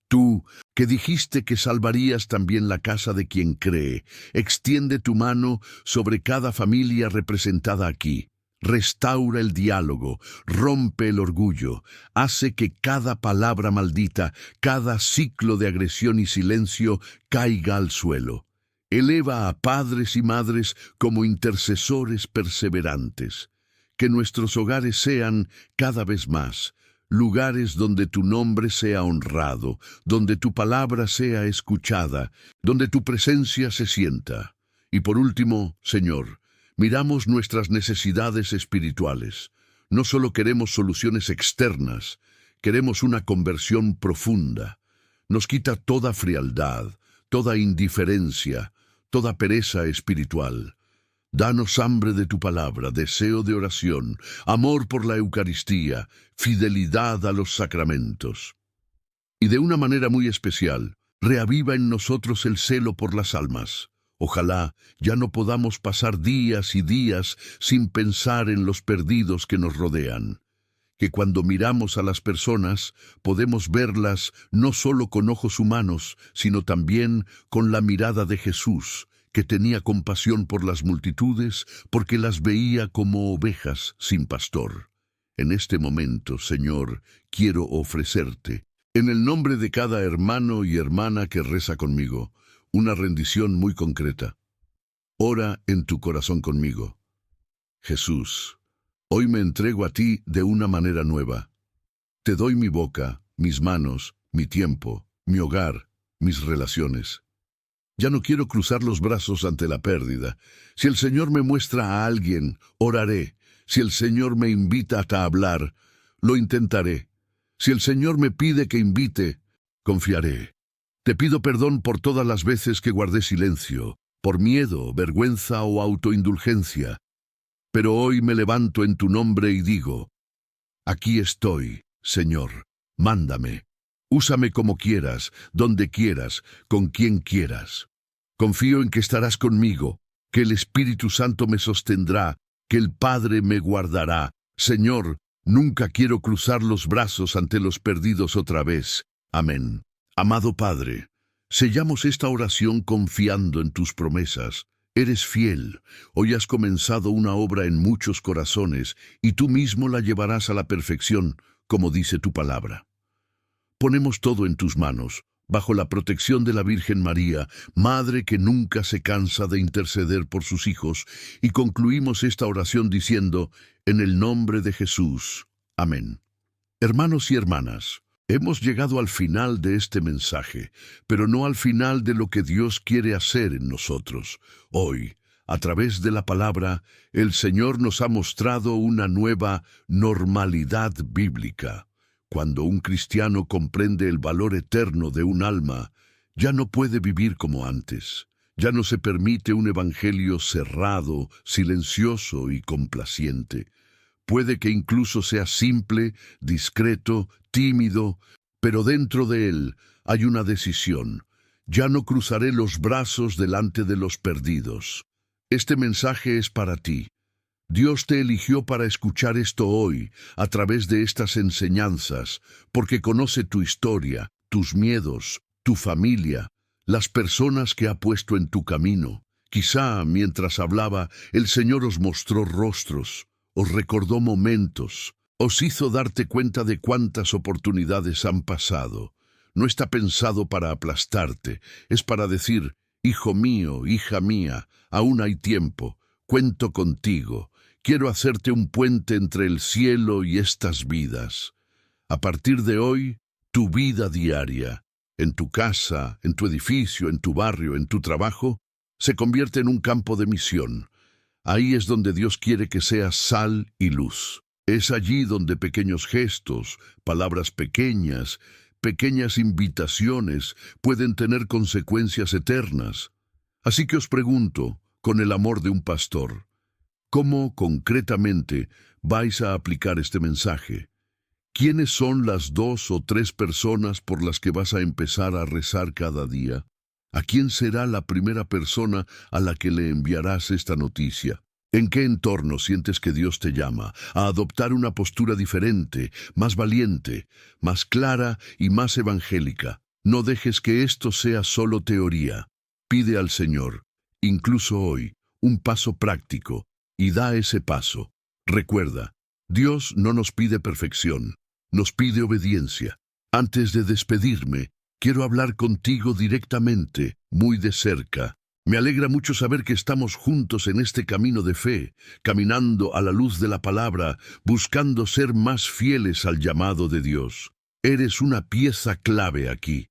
Tú, que dijiste que salvarías también la casa de quien cree, extiende tu mano sobre cada familia representada aquí. Restaura el diálogo, rompe el orgullo, hace que cada palabra maldita, cada ciclo de agresión y silencio caiga al suelo. Eleva a padres y madres como intercesores perseverantes. Que nuestros hogares sean, cada vez más, lugares donde tu nombre sea honrado, donde tu palabra sea escuchada, donde tu presencia se sienta. Y por último, Señor, miramos nuestras necesidades espirituales. No solo queremos soluciones externas, queremos una conversión profunda. Nos quita toda frialdad, toda indiferencia, toda pereza espiritual. Danos hambre de tu palabra, deseo de oración, amor por la Eucaristía, fidelidad a los sacramentos. Y de una manera muy especial, reaviva en nosotros el celo por las almas. Ojalá ya no podamos pasar días y días sin pensar en los perdidos que nos rodean. Que cuando miramos a las personas, podemos verlas no solo con ojos humanos, sino también con la mirada de Jesús, que tenía compasión por las multitudes porque las veía como ovejas sin pastor. En este momento, Señor, quiero ofrecerte, en el nombre de cada hermano y hermana que reza conmigo, una rendición muy concreta. Ora en tu corazón conmigo. Jesús, hoy me entrego a ti de una manera nueva. Te doy mi boca, mis manos, mi tiempo, mi hogar, mis relaciones. Ya no quiero cruzar los brazos ante la pérdida. Si el Señor me muestra a alguien, oraré. Si el Señor me invita a hablar, lo intentaré. Si el Señor me pide que invite, confiaré. Te pido perdón por todas las veces que guardé silencio, por miedo, vergüenza o autoindulgencia. Pero hoy me levanto en tu nombre y digo, aquí estoy, Señor, mándame. Úsame como quieras, donde quieras, con quien quieras. Confío en que estarás conmigo, que el Espíritu Santo me sostendrá, que el Padre me guardará. Señor, nunca quiero cruzar los brazos ante los perdidos otra vez. Amén. Amado Padre, sellamos esta oración confiando en tus promesas. Eres fiel. Hoy has comenzado una obra en muchos corazones y tú mismo la llevarás a la perfección, como dice tu palabra. Ponemos todo en tus manos, bajo la protección de la Virgen María, Madre que nunca se cansa de interceder por sus hijos, y concluimos esta oración diciendo, en el nombre de Jesús. Amén. Hermanos y hermanas, hemos llegado al final de este mensaje, pero no al final de lo que Dios quiere hacer en nosotros. Hoy, a través de la palabra, el Señor nos ha mostrado una nueva normalidad bíblica. Cuando un cristiano comprende el valor eterno de un alma, ya no puede vivir como antes. Ya no se permite un evangelio cerrado, silencioso y complaciente. Puede que incluso sea simple, discreto, tímido, pero dentro de él hay una decisión. Ya no cruzaré los brazos delante de los perdidos. Este mensaje es para ti. Dios te eligió para escuchar esto hoy, a través de estas enseñanzas, porque conoce tu historia, tus miedos, tu familia, las personas que ha puesto en tu camino. Quizá, mientras hablaba, el Señor os mostró rostros, os recordó momentos, os hizo darte cuenta de cuántas oportunidades han pasado. No está pensado para aplastarte, es para decir, hijo mío, hija mía, aún hay tiempo, cuento contigo. Quiero hacerte un puente entre el cielo y estas vidas. A partir de hoy, tu vida diaria, en tu casa, en tu edificio, en tu barrio, en tu trabajo, se convierte en un campo de misión. Ahí es donde Dios quiere que seas sal y luz. Es allí donde pequeños gestos, palabras pequeñas, pequeñas invitaciones pueden tener consecuencias eternas. Así que os pregunto, con el amor de un pastor, ¿cómo concretamente vais a aplicar este mensaje? ¿Quiénes son las 2 o 3 personas por las que vas a empezar a rezar cada día? ¿A quién será la primera persona a la que le enviarás esta noticia? ¿En qué entorno sientes que Dios te llama a adoptar una postura diferente, más valiente, más clara y más evangélica? No dejes que esto sea solo teoría. Pide al Señor, incluso hoy, un paso práctico, y da ese paso. Recuerda, Dios no nos pide perfección, nos pide obediencia. Antes de despedirme, quiero hablar contigo directamente, muy de cerca. Me alegra mucho saber que estamos juntos en este camino de fe, caminando a la luz de la palabra, buscando ser más fieles al llamado de Dios. Eres una pieza clave aquí.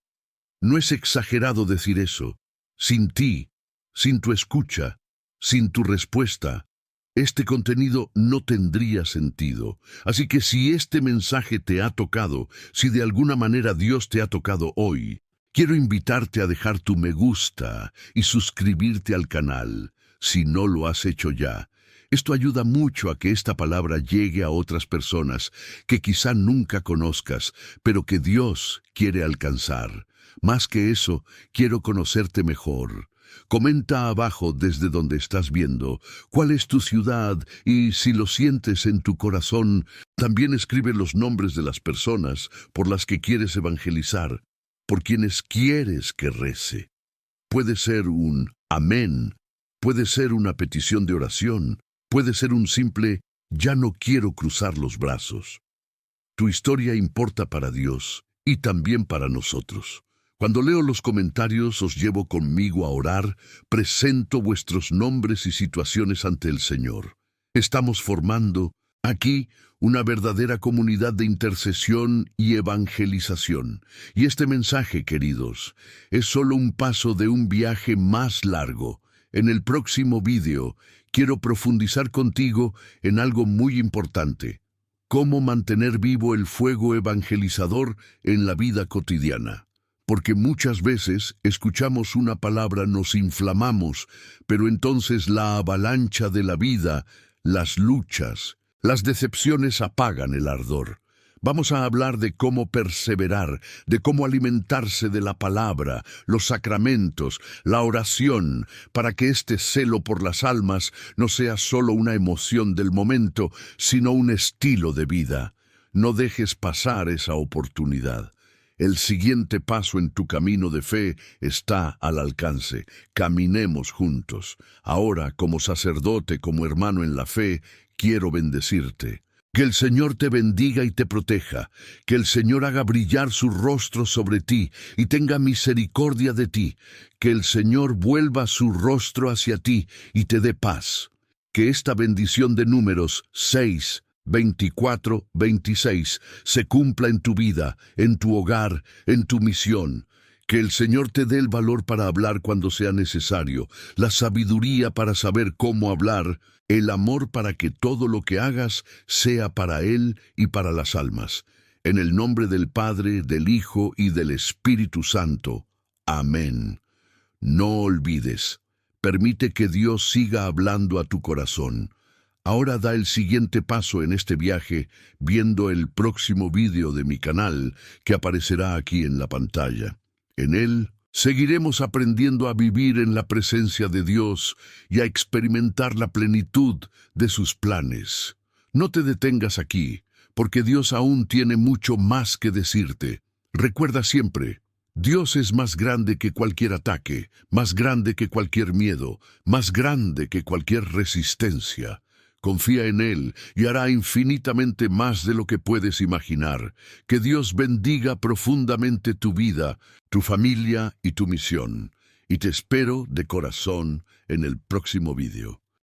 No es exagerado decir eso. Sin ti, sin tu escucha, sin tu respuesta, este contenido no tendría sentido. Así que si este mensaje te ha tocado, si de alguna manera Dios te ha tocado hoy, quiero invitarte a dejar tu me gusta y suscribirte al canal, si no lo has hecho ya. Esto ayuda mucho a que esta palabra llegue a otras personas que quizá nunca conozcas, pero que Dios quiere alcanzar. Más que eso, quiero conocerte mejor. Comenta abajo desde donde estás viendo cuál es tu ciudad y si lo sientes en tu corazón, también escribe los nombres de las personas por las que quieres evangelizar, por quienes quieres que rece. Puede ser un amén, puede ser una petición de oración, puede ser un simple ya no quiero cruzar los brazos. Tu historia importa para Dios y también para nosotros. Cuando leo los comentarios, os llevo conmigo a orar, presento vuestros nombres y situaciones ante el Señor. Estamos formando Aquí, una verdadera comunidad de intercesión y evangelización. Y este mensaje, queridos, es solo un paso de un viaje más largo. En el próximo vídeo, quiero profundizar contigo en algo muy importante: cómo mantener vivo el fuego evangelizador en la vida cotidiana. Porque muchas veces escuchamos una palabra, nos inflamamos, pero entonces la avalancha de la vida, las luchas, las decepciones apagan el ardor. Vamos a hablar de cómo perseverar, de cómo alimentarse de la palabra, los sacramentos, la oración, para que este celo por las almas no sea solo una emoción del momento, sino un estilo de vida. No dejes pasar esa oportunidad. El siguiente paso en tu camino de fe está al alcance. Caminemos juntos. Ahora, como sacerdote, como hermano en la fe, quiero bendecirte. Que el Señor te bendiga y te proteja. Que el Señor haga brillar su rostro sobre ti y tenga misericordia de ti. Que el Señor vuelva su rostro hacia ti y te dé paz. Que esta bendición de Números 6, 24, 26 se cumpla en tu vida, en tu hogar, en tu misión. Que el Señor te dé el valor para hablar cuando sea necesario, la sabiduría para saber cómo hablar, el amor para que todo lo que hagas sea para Él y para las almas. En el nombre del Padre, del Hijo y del Espíritu Santo. Amén. No olvides, permite que Dios siga hablando a tu corazón. Ahora da el siguiente paso en este viaje viendo el próximo vídeo de mi canal que aparecerá aquí en la pantalla. En él seguiremos aprendiendo a vivir en la presencia de Dios y a experimentar la plenitud de sus planes. No te detengas aquí, porque Dios aún tiene mucho más que decirte. Recuerda siempre: Dios es más grande que cualquier ataque, más grande que cualquier miedo, más grande que cualquier resistencia. Confía en Él y hará infinitamente más de lo que puedes imaginar. Que Dios bendiga profundamente tu vida, tu familia y tu misión. Y te espero de corazón en el próximo vídeo.